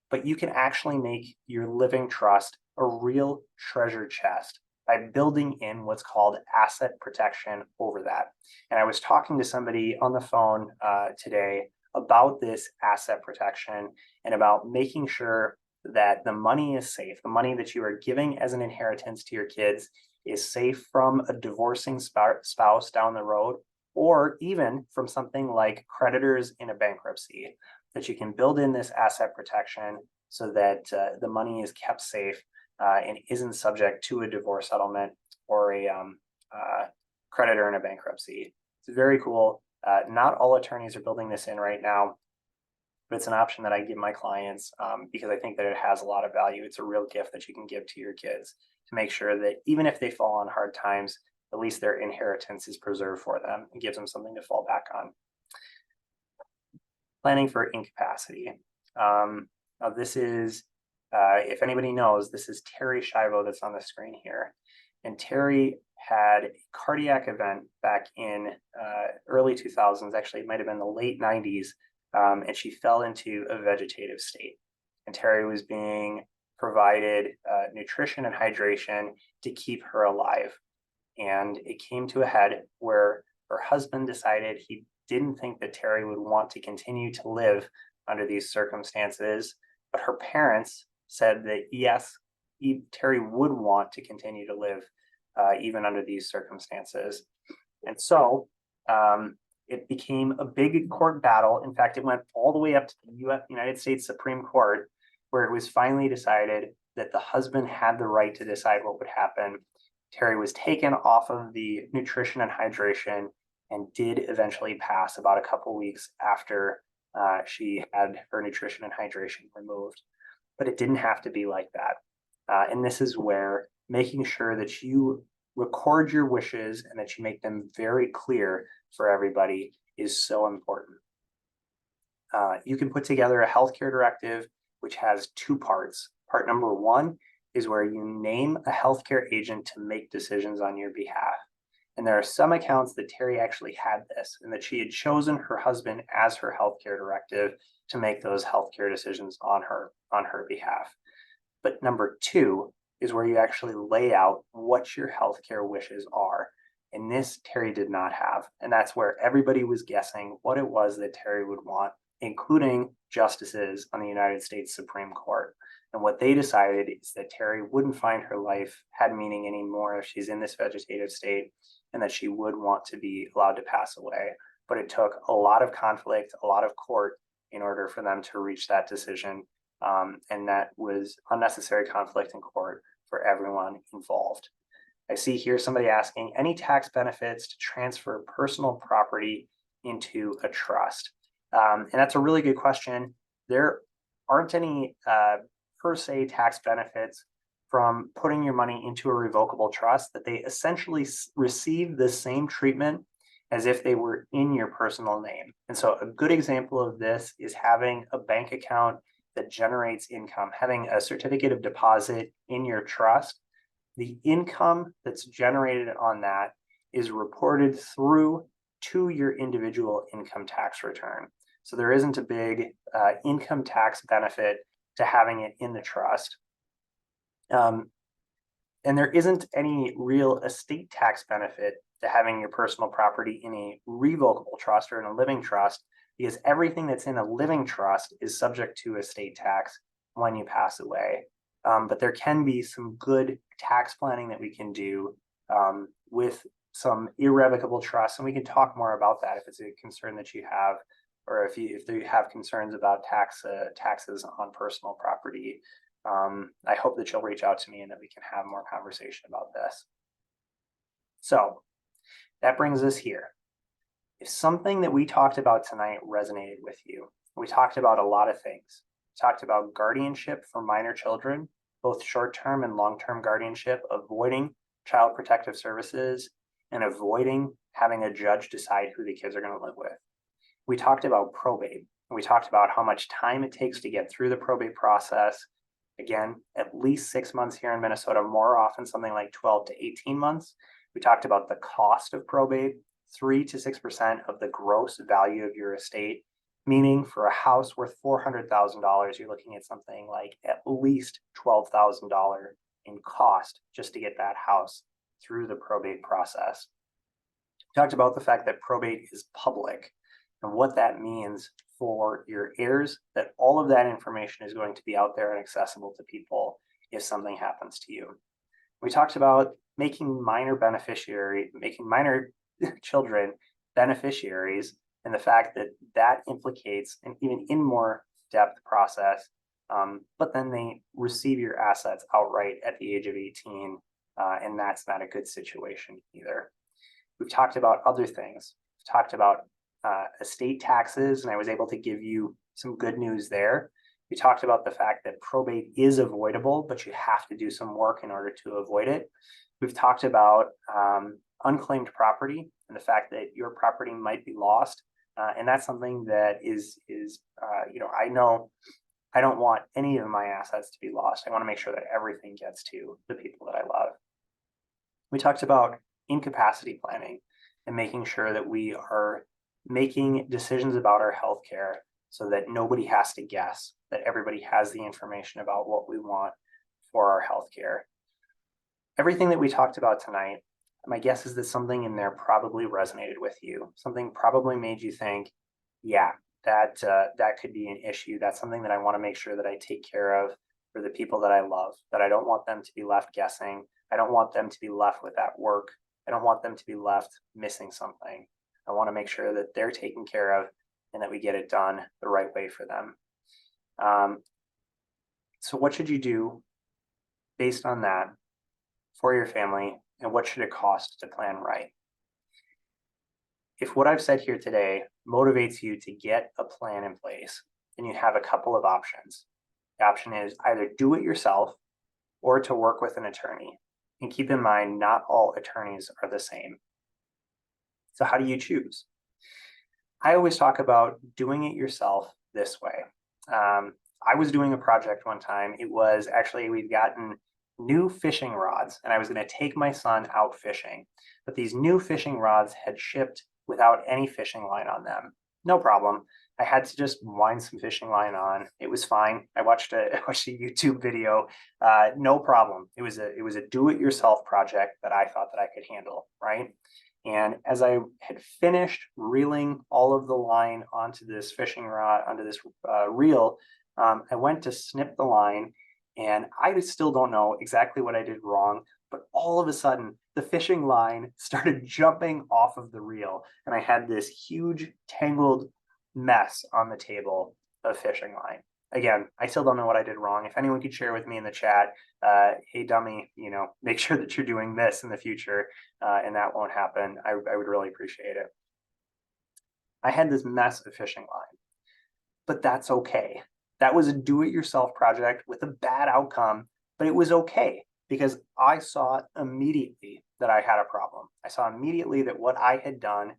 but you can actually make your living trust a real treasure chest by building in what's called asset protection over that. And I was talking to somebody on the phone today about this asset protection and about making sure that the money is safe. The money that you are giving as an inheritance to your kids is safe from a divorcing spouse down the road, or even from something like creditors in a bankruptcy, that you can build in this asset protection so that the money is kept safe and isn't subject to a divorce settlement or a creditor in a bankruptcy. It's very cool. Not all attorneys are building this in right now, but it's an option that I give my clients because I think that it has a lot of value. It's a real gift that you can give to your kids to make sure that even if they fall on hard times, at least their inheritance is preserved for them and gives them something to fall back on. Planning for incapacity. Now this is, if anybody knows, this is Terry Schiavo that's on the screen here. And Terry had a cardiac event back in early 2000s, actually it might have been the late 90s, and she fell into a vegetative state. And Terry was being provided nutrition and hydration to keep her alive. And it came to a head where her husband decided he didn't think that Terry would want to continue to live under these circumstances, but her parents said that yes, Terry would want to continue to live even under these circumstances. And so it became a big court battle. In fact, it went all the way up to the United States Supreme Court, where it was finally decided that the husband had the right to decide what would happen. Terry was taken off of the nutrition and hydration and did eventually pass about a couple weeks after she had her nutrition and hydration removed. But it didn't have to be like that. And this is where making sure that you record your wishes and that you make them very clear for everybody is so important. You can put together a healthcare directive, which has two parts. Part number one is where you name a healthcare agent to make decisions on your behalf. And there are some accounts that Terry actually had this, and that she had chosen her husband as her healthcare directive to make those healthcare decisions on her behalf. But number two is where you actually lay out what your healthcare wishes are. And this Terry did not have. And that's where everybody was guessing what it was that Terry would want, including justices on the United States Supreme Court. And what they decided is that Terry wouldn't find her life had meaning anymore if she's in this vegetative state, and that she would want to be allowed to pass away. But it took a lot of conflict, a lot of court in order for them to reach that decision. And that was unnecessary conflict in court for everyone involved. I see here somebody asking, any tax benefits to transfer personal property into a trust? And that's a really good question. There aren't any per se tax benefits from putting your money into a revocable trust, that they essentially receive the same treatment as if they were in your personal name. And so a good example of this is having a bank account that generates income, having a certificate of deposit in your trust. The income that's generated on that is reported through to your individual income tax return. So there isn't a big income tax benefit to having it in the trust. And there isn't any real estate tax benefit to having your personal property in a revocable trust or in a living trust, because everything that's in a living trust is subject to estate tax when you pass away. But there can be some good tax planning that we can do with some irrevocable trusts, and we can talk more about that if it's a concern that you have, or if you have concerns about taxes on personal property. I hope that you'll reach out to me and that we can have more conversation about this. So that brings us here. If something that we talked about tonight resonated with you, we talked about a lot of things. We talked about guardianship for minor children, both short-term and long-term guardianship, avoiding child protective services, and avoiding having a judge decide who the kids are going to live with. We talked about probate. We talked about how much time it takes to get through the probate process. Again, at least 6 months here in Minnesota, more often something like 12 to 18 months. We talked about the cost of probate, 3 to 6% of the gross value of your estate, meaning for a house worth $400,000, you're looking at something like at least $12,000 in cost just to get that house through the probate process. We talked about the fact that probate is public and what that means for your heirs, that all of that information is going to be out there and accessible to people if something happens to you. We talked about making minor children beneficiaries, and the fact that that implicates an even in more depth process, but then they receive your assets outright at the age of 18, and that's not a good situation either. We've talked about other things. We've talked about estate taxes, and I was able to give you some good news there. We talked about the fact that probate is avoidable, but you have to do some work in order to avoid it. We've talked about unclaimed property and the fact that your property might be lost. And that's something that is I know I don't want any of my assets to be lost. I want to make sure that everything gets to the people that I love. We talked about incapacity planning and making sure that we are making decisions about our healthcare so that nobody has to guess, that everybody has the information about what we want for our healthcare. Everything that we talked about tonight, my guess is that something in there probably resonated with you. Something probably made you think, yeah, that could be an issue. That's something that I want to make sure that I take care of for the people that I love, that I don't want them to be left guessing. I don't want them to be left without work. I don't want them to be left missing something. I want to make sure that they're taken care of and that we get it done the right way for them. So what should you do based on that for your family, and what should it cost to plan right? If what I've said here today motivates you to get a plan in place, then you have a couple of options. The option is either do it yourself or to work with an attorney. And keep in mind, not all attorneys are the same. So how do you choose? I always talk about doing it yourself this way. I was doing a project one time. It was actually, we'd gotten new fishing rods, and I was going to take my son out fishing. But these new fishing rods had shipped without any fishing line on them. No problem. I had to just wind some fishing line on. It was fine. I watched a YouTube video. No problem. It was a do-it-yourself project that I thought that I could handle, right? And as I had finished reeling all of the line onto this fishing rod, onto this reel, I went to snip the line, and I still don't know exactly what I did wrong, but all of a sudden the fishing line started jumping off of the reel, and I had this huge tangled mess on the table of fishing line. Again, I still don't know what I did wrong. If anyone could share with me in the chat, hey dummy, make sure that you're doing this in the future, and that won't happen. I would really appreciate it. I had this mess of fishing line, but that's okay. That was a do-it-yourself project with a bad outcome, but it was okay because I saw immediately that I had a problem. I saw immediately that what I had done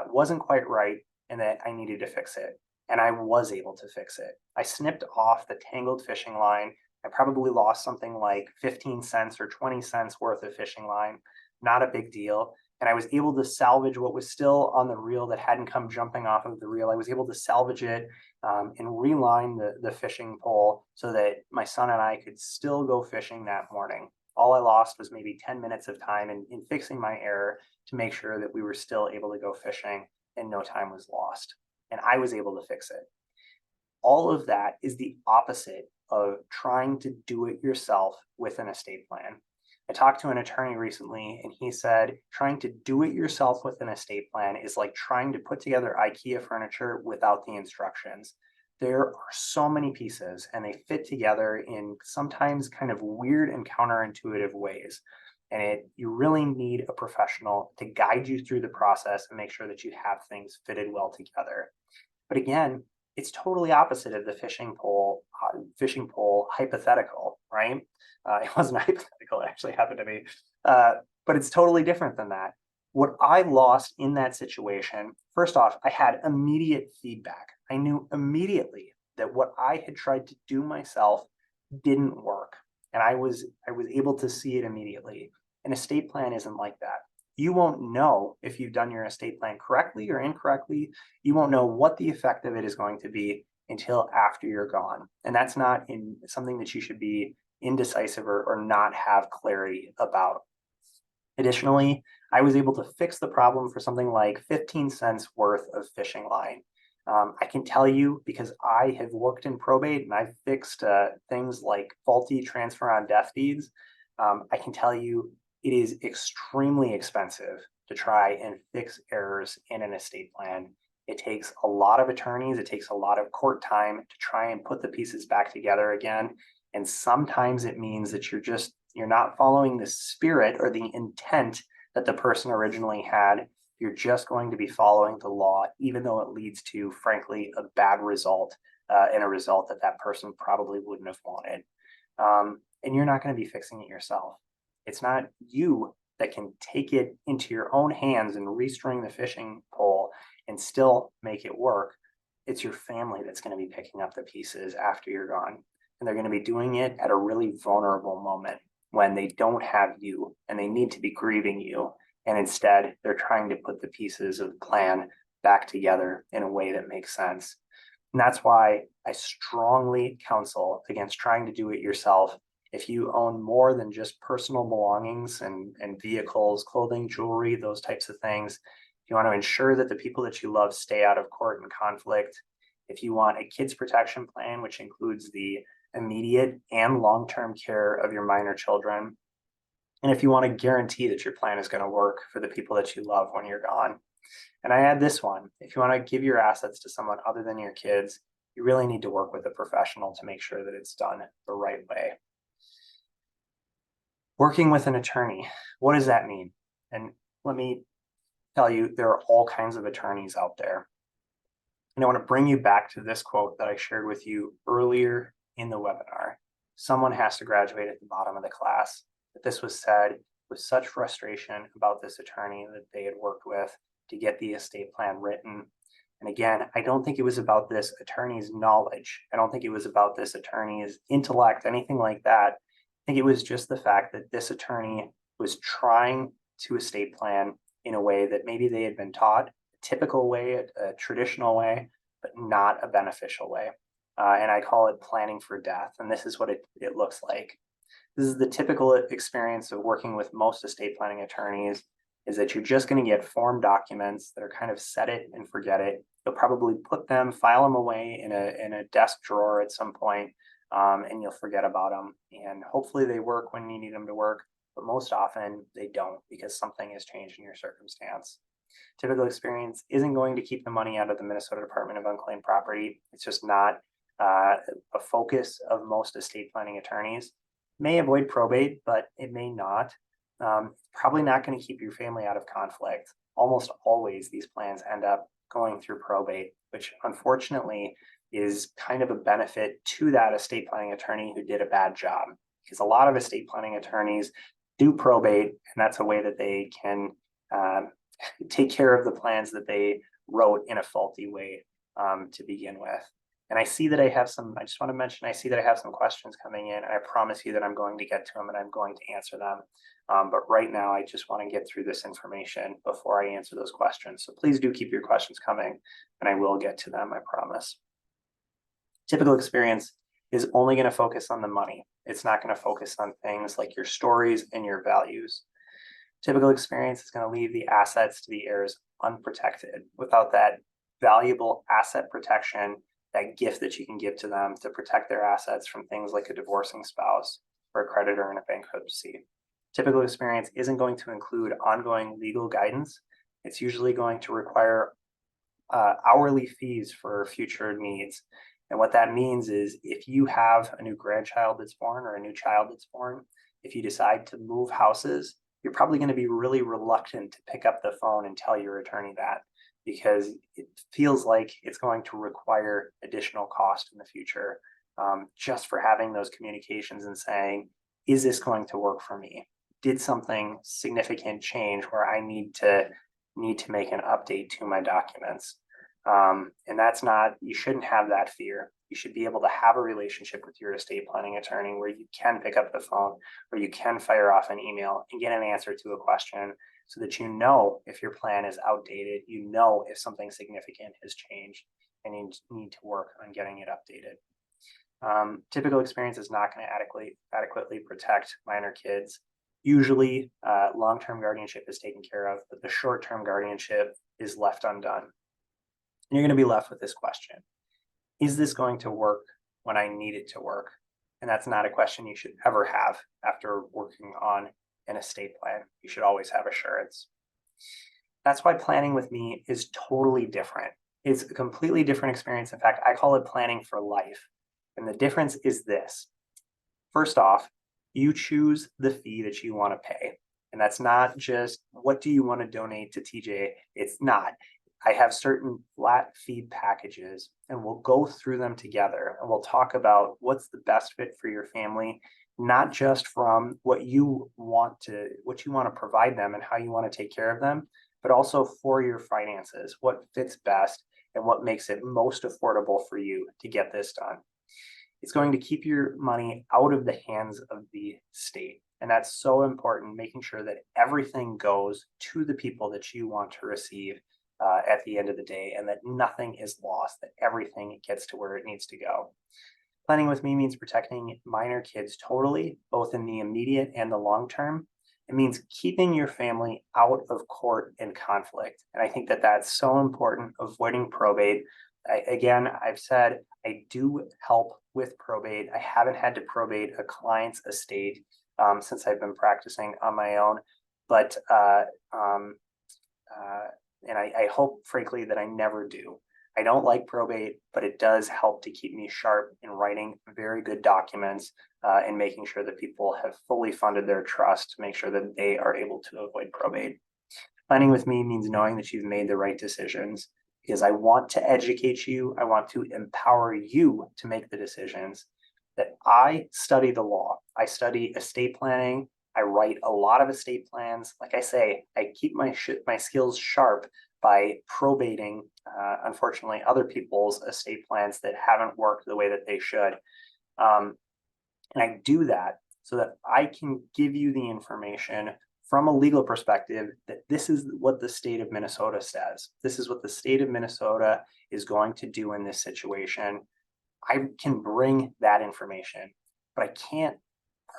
wasn't quite right and that I needed to fix it. And I was able to fix it. I snipped off the tangled fishing line. I probably lost something like 15 cents or 20 cents worth of fishing line. Not a big deal. And I was able to salvage what was still on the reel that hadn't come jumping off of the reel. I was able to salvage it and reline the fishing pole so that my son and I could still go fishing that morning. All I lost was maybe 10 minutes of time in fixing my error to make sure that we were still able to go fishing and no time was lost. and I was able to fix it. All of that is the opposite of trying to do it yourself with an estate plan. I talked to an attorney recently, and he said trying to do it yourself with an estate plan is like trying to put together IKEA furniture without the instructions. There are so many pieces, and they fit together in sometimes kind of weird and counterintuitive ways. And you really need a professional to guide you through the process and make sure that you have things fitted well together. But again, it's totally opposite of the fishing pole hypothetical, right? It wasn't hypothetical; it actually happened to me, but it's totally different than that. What I lost in that situation, first off, I had immediate feedback. I knew immediately that what I had tried to do myself didn't work, and I was able to see it immediately. An estate plan isn't like that. You won't know if you've done your estate plan correctly or incorrectly. You won't know what the effect of it is going to be until after you're gone. And that's not something that you should be indecisive or not have clarity about. Additionally, I was able to fix the problem for something like 15 cents worth of fishing line. I can tell you because I have worked in probate and I've fixed things like faulty transfer on death deeds. I can tell you it is extremely expensive to try and fix errors in an estate plan. It takes a lot of attorneys, it takes a lot of court time to try and put the pieces back together again. And sometimes it means that you're not following the spirit or the intent that the person originally had. You're just going to be following the law, even though it leads to, frankly, a bad result and a result that that person probably wouldn't have wanted. And you're not going to be fixing it yourself. It's not you that can take it into your own hands and restring the fishing pole and still make it work. It's your family that's going to be picking up the pieces after you're gone. And they're going to be doing it at a really vulnerable moment when they don't have you and they need to be grieving you. And instead, they're trying to put the pieces of the plan back together in a way that makes sense. And that's why I strongly counsel against trying to do it yourself. If you own more than just personal belongings and vehicles, clothing, jewelry, those types of things, if you want to ensure that the people that you love stay out of court and conflict, if you want a kids protection plan, which includes the immediate and long-term care of your minor children, and if you want to guarantee that your plan is going to work for the people that you love when you're gone. And I add this one, if you want to give your assets to someone other than your kids, you really need to work with a professional to make sure that it's done the right way. Working with an attorney, what does that mean? And let me tell you, there are all kinds of attorneys out there. And I want to bring you back to this quote that I shared with you earlier in the webinar. Someone has to graduate at the bottom of the class. But this was said with such frustration about this attorney that they had worked with to get the estate plan written. And again, I don't think it was about this attorney's knowledge. I don't think it was about this attorney's intellect, anything like that. I think it was just the fact that this attorney was trying to estate plan in a way that maybe they had been taught, a typical way, a traditional way, but not a beneficial way. And I call it planning for death. And this is what it looks like. This is the typical experience of working with most estate planning attorneys, is that you're just going to get form documents that are kind of set it and forget it. You'll probably file them away in a desk drawer at some point, and you'll forget about them. And hopefully they work when you need them to work, but most often they don't because something has changed in your circumstance. Typical experience isn't going to keep the money out of the Minnesota Department of Unclaimed Property. It's just not a focus of most estate planning attorneys. May avoid probate, but it may not. Probably not going to keep your family out of conflict. Almost always these plans end up going through probate, which unfortunately is kind of a benefit to that estate planning attorney who did a bad job. Because a lot of estate planning attorneys do probate, and that's a way that they can take care of the plans that they wrote in a faulty way to begin with. And I see that I just want to mention, I see that I have some questions coming in, and I promise you that I'm going to get to them and I'm going to answer them. But right now, I just want to get through this information before I answer those questions. So please do keep your questions coming, and I will get to them, I promise. Typical experience is only going to focus on the money. It's not going to focus on things like your stories and your values. Typical experience is going to leave the assets to the heirs unprotected. Without that valuable asset protection, that gift that you can give to them to protect their assets from things like a divorcing spouse or a creditor in a bankruptcy. Typical experience isn't going to include ongoing legal guidance. It's usually going to require hourly fees for future needs. And what that means is if you have a new grandchild that's born or a new child that's born, if you decide to move houses, you're probably going to be really reluctant to pick up the phone and tell your attorney that, because it feels like it's going to require additional cost in the future, just for having those communications and saying, is this going to work for me? Did something significant change where I need to make an update to my documents? And that's not, you shouldn't have that fear. You should be able to have a relationship with your estate planning attorney where you can pick up the phone, where you can fire off an email and get an answer to a question, so that you know if your plan is outdated, you know if something significant has changed, and you need to work on getting it updated. Typical experience is not going to adequately protect minor kids. Usually, long-term guardianship is taken care of, but the short-term guardianship is left undone. And you're going to be left with this question: is this going to work when I need it to work? And that's not a question you should ever have after working on an estate plan. You should always have assurance. That's why planning with me is totally different. It's a completely different experience. In fact, I call it planning for life. And the difference is this. First off, you choose the fee that you want to pay. And that's not just, what do you want to donate to TJ? It's not. I have certain flat fee packages, and we'll go through them together, and we'll talk about what's the best fit for your family, not just from what you want to provide them and how you want to take care of them, but also for your finances, what fits best and what makes it most affordable for you to get this done. It's going to keep your money out of the hands of the state. And that's so important, making sure that everything goes to the people that you want to receive at the end of the day, and that nothing is lost, that everything gets to where it needs to go. Planning with me means protecting minor kids totally, both in the immediate and the long term. It means keeping your family out of court and conflict. And I think that that's so important, avoiding probate. I've said I do help with probate. I haven't had to probate a client's estate since I've been practicing on my own, but and I hope, frankly, that I never do. I don't like probate, but it does help to keep me sharp in writing very good documents and making sure that people have fully funded their trust to make sure that they are able to avoid probate. Planning with me means knowing that you've made the right decisions, because I want to educate you. I want to empower you to make the decisions. That I study the law. I study estate planning. I write a lot of estate plans. Like I say, I keep my skills sharp by probating, unfortunately, other people's estate plans that haven't worked the way that they should. And I do that so that I can give you the information from a legal perspective that this is what the state of Minnesota says. This is what the state of Minnesota is going to do in this situation. I can bring that information, but I can't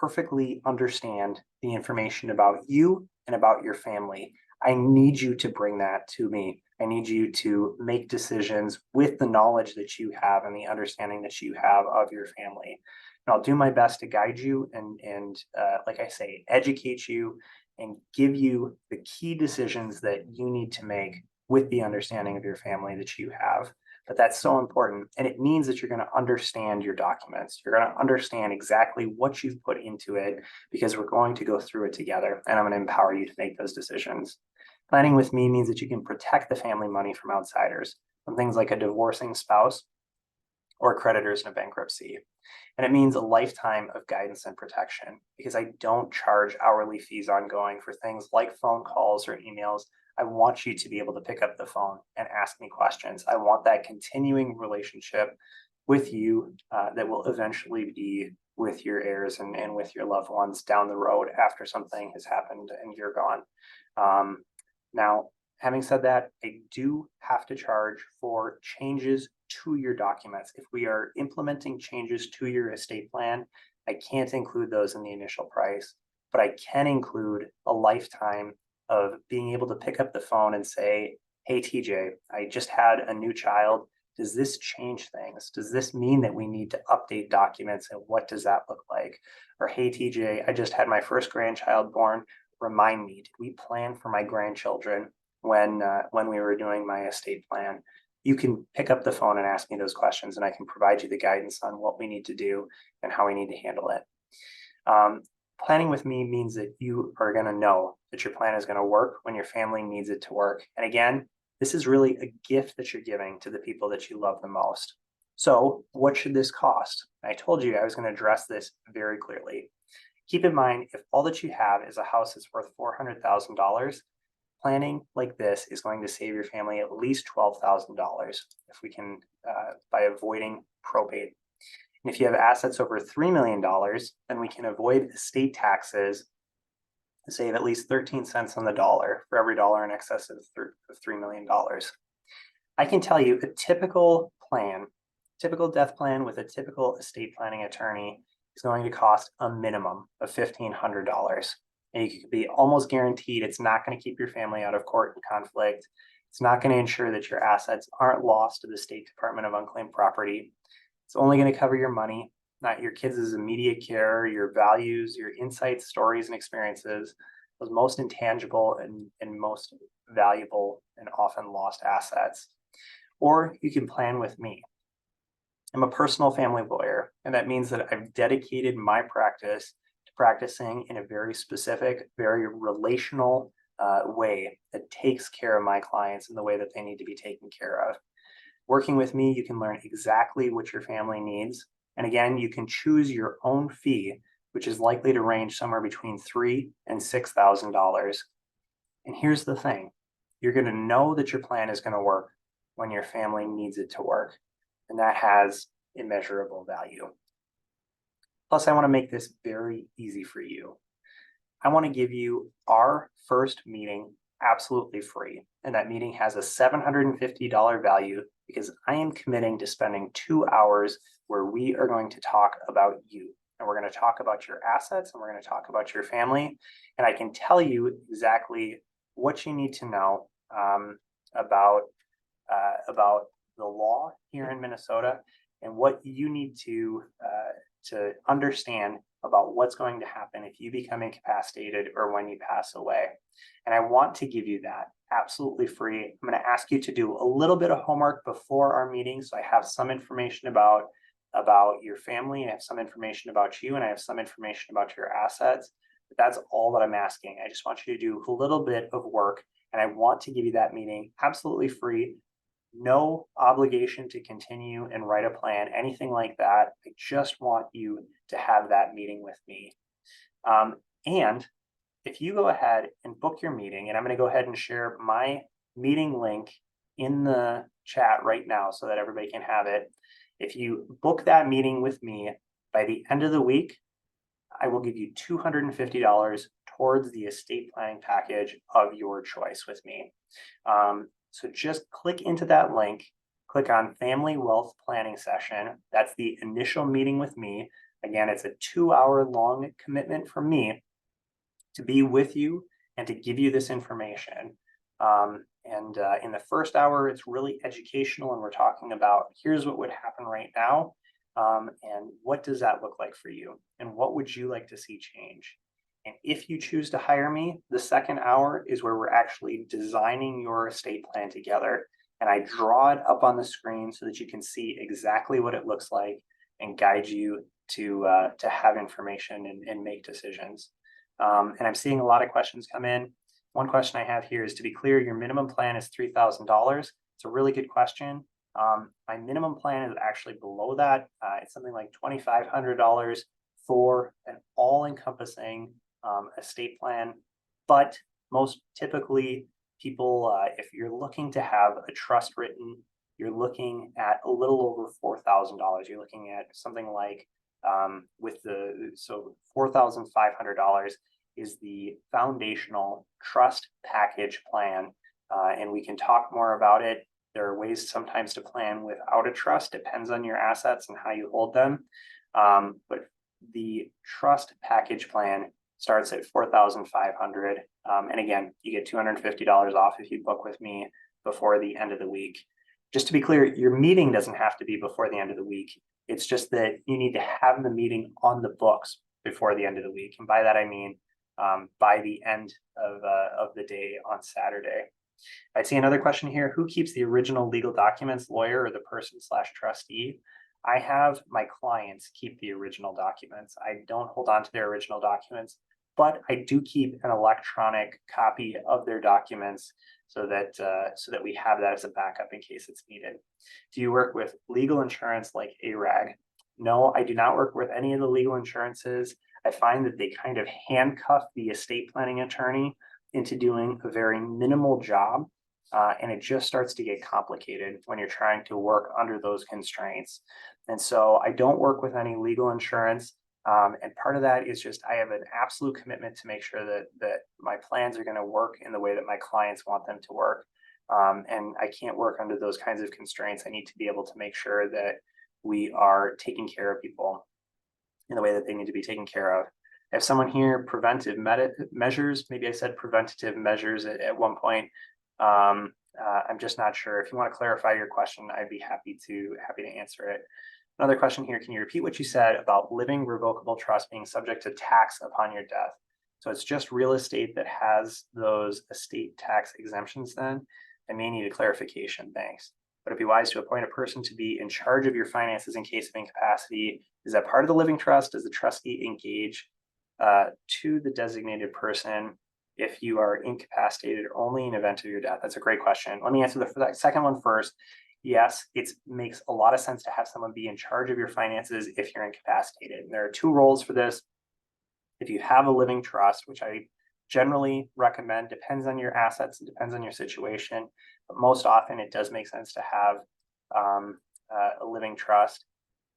perfectly understand the information about you and about your family. I need you to bring that to me. I need you to make decisions with the knowledge that you have and the understanding that you have of your family. And I'll do my best to guide you and like I say, educate you and give you the key decisions that you need to make with the understanding of your family that you have. But that's so important. And it means that you're going to understand your documents. You're going to understand exactly what you've put into it, because we're going to go through it together, and I'm going to empower you to make those decisions. Planning with me means that you can protect the family money from outsiders, from things like a divorcing spouse or creditors in a bankruptcy. And it means a lifetime of guidance and protection, because I don't charge hourly fees ongoing for things like phone calls or emails. I want you to be able to pick up the phone and ask me questions. I want that continuing relationship with you that will eventually be with your heirs and with your loved ones down the road after something has happened and you're gone. Now, having said that, I do have to charge for changes to your documents. If we are implementing changes to your estate plan, I can't include those in the initial price, but I can include a lifetime of being able to pick up the phone and say, Hey, TJ, I just had a new child. Does this change things? Does this mean that we need to update documents, and what does that look like? Or, hey, TJ, I just had my first grandchild born. Remind me, did we plan for my grandchildren when we were doing my estate plan? You can pick up the phone and ask me those questions, and I can provide you the guidance on what we need to do and how we need to handle it. Planning with me means that you are going to know that your plan is going to work when your family needs it to work. And again, this is really a gift that you're giving to the people that you love the most. So what should this cost? I told you I was going to address this very clearly. Keep in mind, if all that you have is a house that's worth $400,000, planning like this is going to save your family at least $12,000 if we can, by avoiding probate. And if you have assets over $3 million, then we can avoid estate taxes, save at least 13 cents on the dollar for every dollar in excess of $3 million. I can tell you a typical death plan with a typical estate planning attorney is going to cost a minimum of $1,500. And you can be almost guaranteed it's not going to keep your family out of court and conflict. It's not going to ensure that your assets aren't lost to the State Department of Unclaimed Property. It's only going to cover your money, not your kids' immediate care, your values, your insights, stories, and experiences, those most intangible and most valuable and often lost assets. Or you can plan with me. I'm a personal family lawyer, and that means that I've dedicated my practice to practicing in a very specific, very relational way that takes care of my clients in the way that they need to be taken care of. Working with me, you can learn exactly what your family needs. And again, you can choose your own fee, which is likely to range somewhere between $3,000 and $6,000. And here's the thing, you're going to know that your plan is going to work when your family needs it to work. And that has immeasurable value. Plus, I want to make this very easy for you. I want to give you our first meeting absolutely free. And that meeting has a $750 value because I am committing to spending 2 hours where we are going to talk about you. And we're going to talk about your assets and we're going to talk about your family. And I can tell you exactly what you need to know about the law here in Minnesota and what you need to understand about what's going to happen if you become incapacitated or when you pass away. And I want to give you that absolutely free. I'm going to ask you to do a little bit of homework before our meeting. So I have some information about your family, and I have some information about you, and I have some information about your assets. But that's all that I'm asking. I just want you to do a little bit of work, and I want to give you that meeting absolutely free. No obligation to continue and write a plan, anything like that. I just want you to have that meeting with me. And if you go ahead and book your meeting, and I'm going to go ahead and share my meeting link in the chat right now so that everybody can have it. If you book that meeting with me by the end of the week, I will give you $250 towards the estate planning package of your choice with me. So just click into that link, click on Family Wealth Planning Session. That's the initial meeting with me. Again, it's a 2-hour long commitment from me to be with you and to give you this information. In the first hour, it's really educational, and we're talking about here's what would happen right now, and what does that look like for you, and what would you like to see change. And if you choose to hire me, the second hour is where we're actually designing your estate plan together. And I draw it up on the screen so that you can see exactly what it looks like and guide you to have information and make decisions. And I'm seeing a lot of questions come in. One question I have here is, to be clear, your minimum plan is $3,000. It's a really good question. My minimum plan is actually below that. It's something like $2,500 for an all-encompassing estate plan. But most typically, people, if you're looking to have a trust written, you're looking at a little over $4,000. You're looking at something like $4,500 is the foundational trust package plan, and we can talk more about it. There are ways sometimes to plan without a trust, depends on your assets and how you hold them. But the trust package plan starts at $4,500. And again, you get $250 off if you book with me before the end of the week. Just to be clear, your meeting doesn't have to be before the end of the week. It's just that you need to have the meeting on the books before the end of the week. And by that, I mean by the end of the day on Saturday. I see another question here. Who keeps the original legal documents, lawyer or the person/trustee? I have my clients keep the original documents. I don't hold on to their original documents, but I do keep an electronic copy of their documents so that we have that as a backup in case it's needed. Do you work with legal insurance like ARAG? No, I do not work with any of the legal insurances. I find that they kind of handcuff the estate planning attorney into doing a very minimal job. And it just starts to get complicated when you're trying to work under those constraints. And so I don't work with any legal insurance. And part of that is just I have an absolute commitment to make sure that my plans are going to work in the way that my clients want them to work. And I can't work under those kinds of constraints. I need to be able to make sure that we are taking care of people in the way that they need to be taken care of. I have someone here, preventive measures. Maybe I said preventative measures at one point. I'm just not sure. If you want to clarify your question, I'd be happy to answer it. Another question here, can you repeat what you said about living revocable trust being subject to tax upon your death? So it's just real estate that has those estate tax exemptions then? I may need a clarification, thanks. But it'd be wise to appoint a person to be in charge of your finances in case of incapacity. Is that part of the living trust? Does the trustee engage to the designated person if you are incapacitated only in event of your death? That's a great question. Let me answer the second one first. Yes, it makes a lot of sense to have someone be in charge of your finances if you're incapacitated. And there are two roles for this. If you have a living trust, which I generally recommend, depends on your assets and depends on your situation, but most often it does make sense to have a living trust.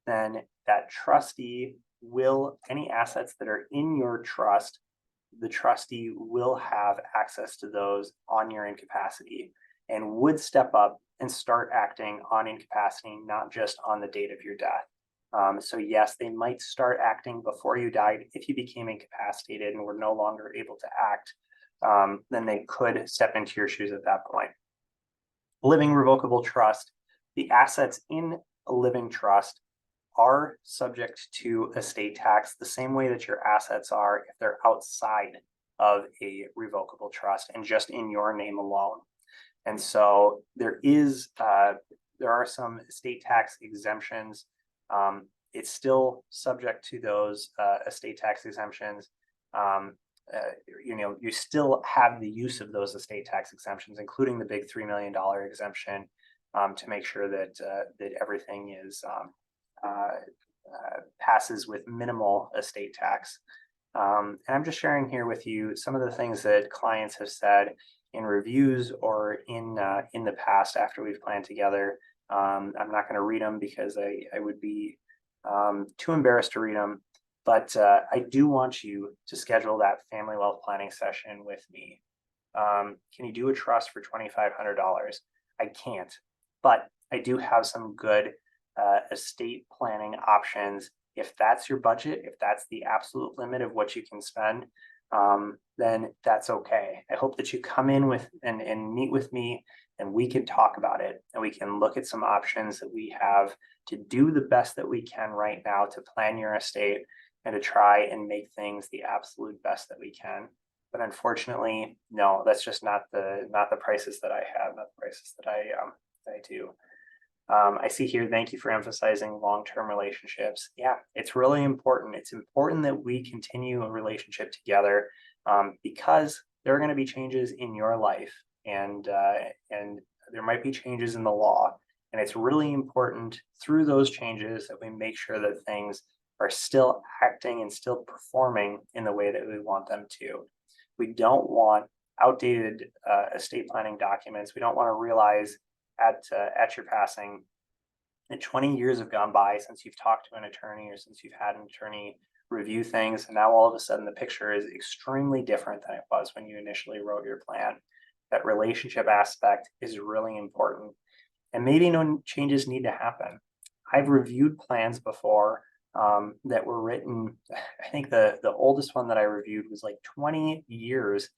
Then that trustee will, any assets that are in your trust, the trustee will have access to those on your incapacity and would step up and start acting on incapacity, not just on the date of your death. So yes, they might start acting before you died. If you became incapacitated and were no longer able to act, then they could step into your shoes at that point. Living revocable trust, the assets in a living trust are subject to estate tax the same way that your assets are if they're outside of a revocable trust and just in your name alone. And so there are some estate tax exemptions. It's still subject to those estate tax exemptions. You still have the use of those estate tax exemptions, including the big $3 million exemption, to make sure that everything is passes with minimal estate tax. And I'm just sharing here with you some of the things that clients have said in reviews or in the past after we've planned together. I'm not going to read them because I would be too embarrassed to read them, but I do want you to schedule that family wealth planning session with me. Can you do a trust for $2,500? I can't, but I do have some good estate planning options. If that's your budget, if that's the absolute limit of what you can spend, then that's okay. I hope that you come in with and meet with me and we can talk about it and we can look at some options that we have to do the best that we can right now to plan your estate and to try and make things the absolute best that we can. But unfortunately, no, that's just not the prices that I have, not the prices that I do. I see here, thank you for emphasizing long-term relationships. Yeah, it's really important. It's important that we continue a relationship together because there are going to be changes in your life and there might be changes in the law. And it's really important through those changes that we make sure that things are still acting and still performing in the way that we want them to. We don't want outdated estate planning documents. We don't want to realize at your passing that 20 years have gone by since you've talked to an attorney or since you've had an attorney review things. And now all of a sudden the picture is extremely different than it was when you initially wrote your plan. That relationship aspect is really important. And maybe no changes need to happen. I've reviewed plans before that were written. I think the oldest one that I reviewed was like 20 years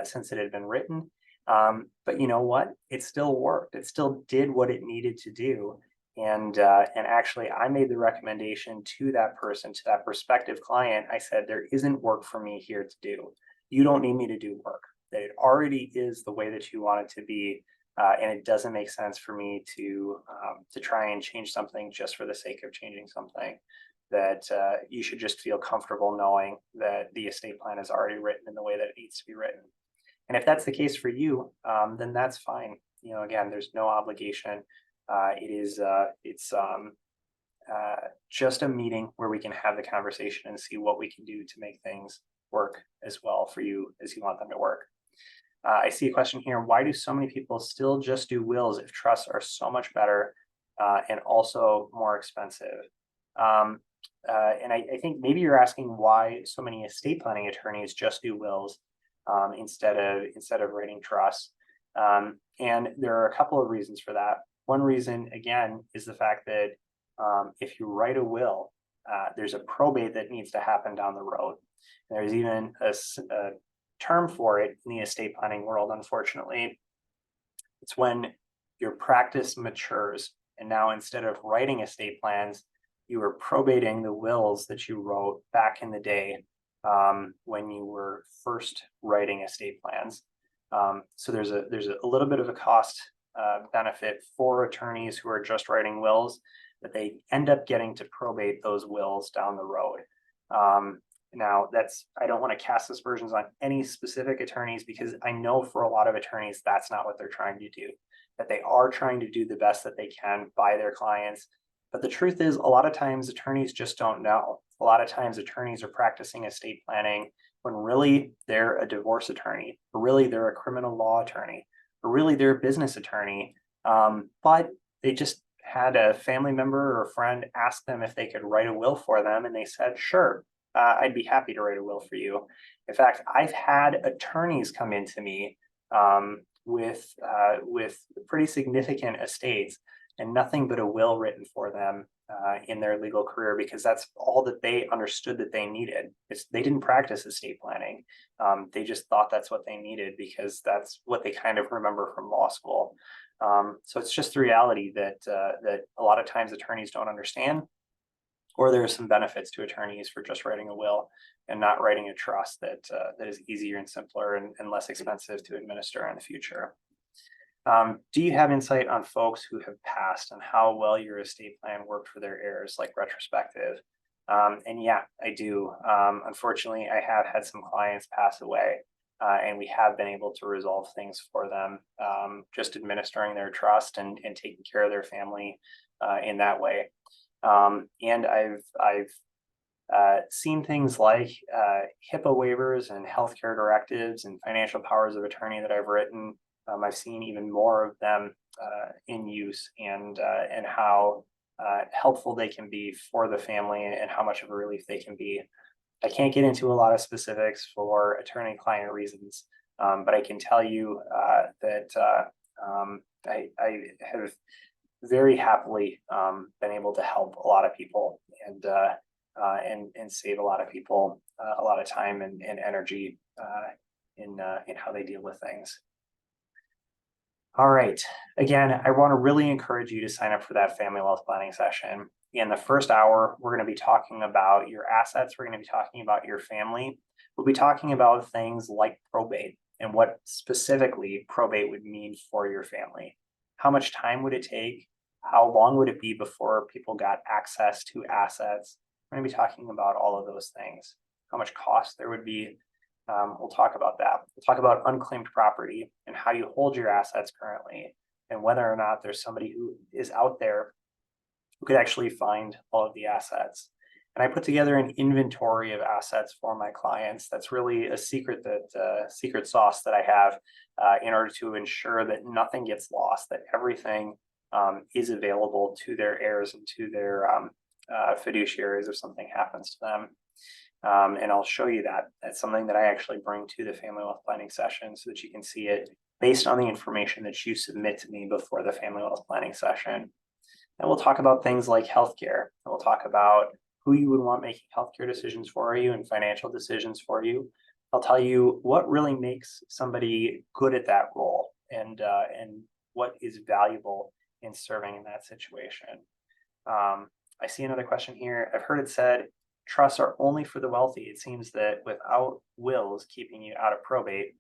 since it had been written. But you know what? It still worked. It still did what it needed to do. And actually, I made the recommendation to that person, to that prospective client. I said, there isn't work for me here to do. You don't need me to do work. That it already is the way that you want it to be. And it doesn't make sense for me to try and change something just for the sake of changing something. That you should just feel comfortable knowing that the estate plan is already written in the way that it needs to be written. And if that's the case for you, then that's fine. Again, there's no obligation. It's just a meeting where we can have the conversation and see what we can do to make things work as well for you as you want them to work. I see a question here. Why do so many people still just do wills if trusts are so much better and also more expensive? And I think maybe you're asking why so many estate planning attorneys just do wills instead of writing trusts. And there are a couple of reasons for that. One reason, again, is the fact that if you write a will, there's a probate that needs to happen down the road. And there's even a term for it in the estate planning world, unfortunately. It's when your practice matures. And now instead of writing estate plans, you are probating the wills that you wrote back in the day when you were first writing estate plans. So there's a little bit of a cost benefit for attorneys who are just writing wills, that they end up getting to probate those wills down the road. Now, I don't want to cast aspersions on any specific attorneys, because I know for a lot of attorneys, that's not what they're trying to do, that they are trying to do the best that they can by their clients. But the truth is, a lot of times attorneys just don't know. A lot of times attorneys are practicing estate planning when really they're a divorce attorney, or really they're a criminal law attorney, or really they're a business attorney. But they just had a family member or a friend ask them if they could write a will for them, and they said, sure, I'd be happy to write a will for you. In fact, I've had attorneys come into me with pretty significant estates and nothing but a will written for them in their legal career, because that's all that they understood that they needed. They didn't practice estate planning. They just thought that's what they needed because that's what they kind of remember from law school. So it's just the reality that a lot of times attorneys don't understand, or there are some benefits to attorneys for just writing a will and not writing a trust that is easier and simpler and less expensive to administer in the future. Do you have insight on folks who have passed and how well your estate plan worked for their heirs, like retrospective? And yeah, I do. Unfortunately, I have had some clients pass away, and we have been able to resolve things for them, just administering their trust and taking care of their family in that way. And I've seen things like HIPAA waivers and healthcare directives and financial powers of attorney that I've written. I've seen even more of them in use, and how helpful they can be for the family and how much of a relief they can be. I can't get into a lot of specifics for attorney-client reasons, but I can tell you that I have very happily been able to help a lot of people and save a lot of people a lot of time and energy in how they deal with things. All right. Again, I want to really encourage you to sign up for that family wealth planning session. In the first hour, we're going to be talking about your assets. We're going to be talking about your family. We'll be talking about things like probate and what specifically probate would mean for your family. How much time would it take? How long would it be before people got access to assets? We're going to be talking about all of those things. How much cost there would be. We'll talk about that. We'll talk about unclaimed property and how you hold your assets currently, and whether or not there's somebody who is out there who could actually find all of the assets. And I put together an inventory of assets for my clients. That's really a secret secret sauce that I have in order to ensure that nothing gets lost, that everything is available to their heirs and to their fiduciaries if something happens to them. And I'll show you that. That's something that I actually bring to the family wealth planning session so that you can see it based on the information that you submit to me before the family wealth planning session. And we'll talk about things like healthcare. And we'll talk about who you would want making healthcare decisions for you and financial decisions for you. I'll tell you what really makes somebody good at that role, and what is valuable in serving in that situation. I see another question here. I've heard it said trusts are only for the wealthy. It seems that without wills keeping you out of probate,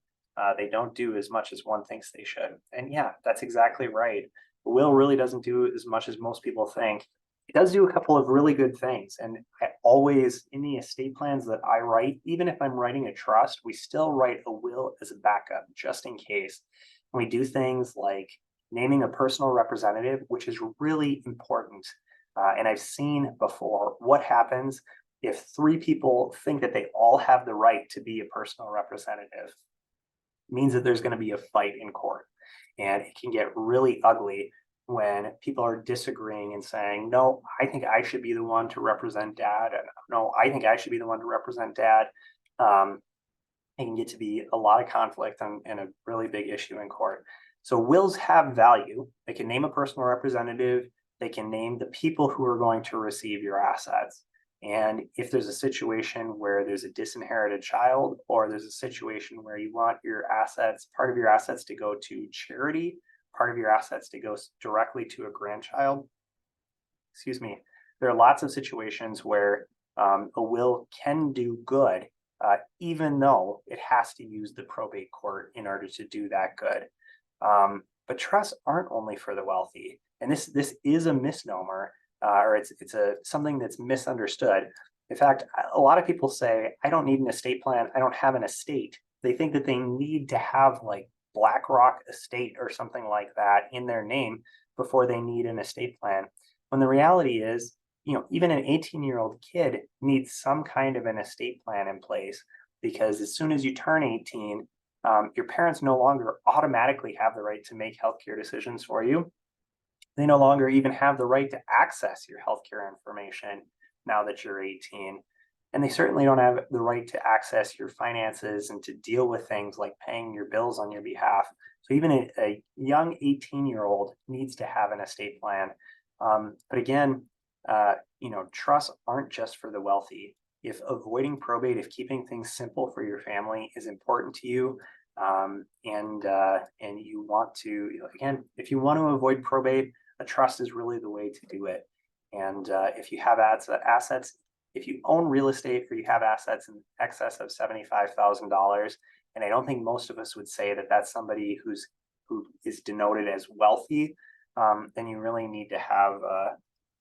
they don't do as much as one thinks they should. And yeah, that's exactly right. A will really doesn't do as much as most people think. It does do a couple of really good things. And I always, in the estate plans that I write, even if I'm writing a trust, we still write a will as a backup just in case. And we do things like naming a personal representative, which is really important. And I've seen before what happens if three people think that they all have the right to be a personal representative. It means that there's going to be a fight in court, and it can get really ugly when people are disagreeing and saying, no, I think I should be the one to represent dad, and no, I think I should be the one to represent dad. It can get to be a lot of conflict and a really big issue in court. So wills have value. They can name a personal representative. They can name the people who are going to receive your assets. And if there's a situation where there's a disinherited child, or there's a situation where you want your assets, part of your assets to go to charity, part of your assets to go directly to a grandchild, excuse me, there are lots of situations where a will can do good, even though it has to use the probate court in order to do that good. But trusts aren't only for the wealthy, and this is a misnomer, or it's something that's misunderstood. In fact, a lot of people say, "I don't need an estate plan. I don't have an estate." They think that they need to have like BlackRock estate or something like that in their name before they need an estate plan. When the reality is, even an 18-year-old kid needs some kind of an estate plan in place, because as soon as you turn 18, your parents no longer automatically have the right to make healthcare decisions for you. They no longer even have the right to access your healthcare information now that you're 18. And they certainly don't have the right to access your finances and to deal with things like paying your bills on your behalf. So even a young 18-year-old needs to have an estate plan. But again, trusts aren't just for the wealthy. If avoiding probate, if keeping things simple for your family is important to you, and you want to, again, if you want to avoid probate, a trust is really the way to do it. And if you have assets, if you own real estate or you have assets in excess of $75,000, and I don't think most of us would say that that's somebody who is denoted as wealthy, then you really need to have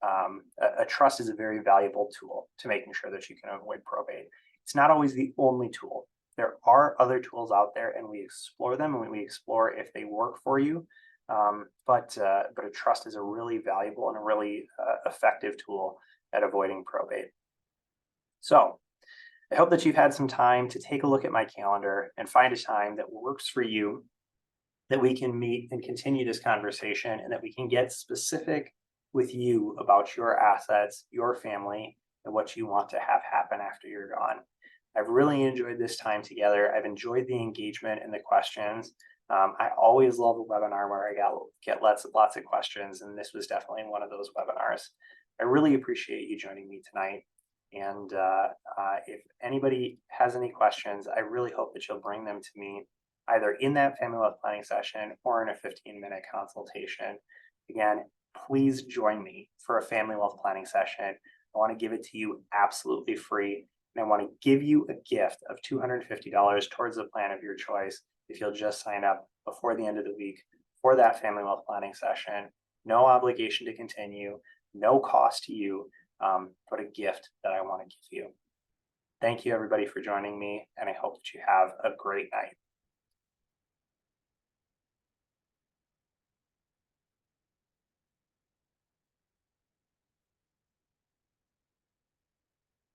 a trust is a very valuable tool to making sure that you can avoid probate. It's not always the only tool. There are other tools out there, and we explore them, and we explore if they work for you. But a trust is a really valuable and a really effective tool at avoiding probate. So I hope that you've had some time to take a look at my calendar and find a time that works for you, that we can meet and continue this conversation, and that we can get specific with you about your assets, your family, and what you want to have happen after you're gone. I've really enjoyed this time together. I've enjoyed the engagement and the questions. I always love a webinar where I get lots of questions, and this was definitely one of those webinars. I really appreciate you joining me tonight. And if anybody has any questions, I really hope that you'll bring them to me either in that family wealth planning session or in a 15-minute consultation. Again, please join me for a family wealth planning session. I want to give it to you absolutely free. And I want to give you a gift of $250 towards the plan of your choice if you'll just sign up before the end of the week for that family wealth planning session. No obligation to continue, no cost to you, but a gift that I want to give you. Thank you, everybody, for joining me, and I hope that you have a great night.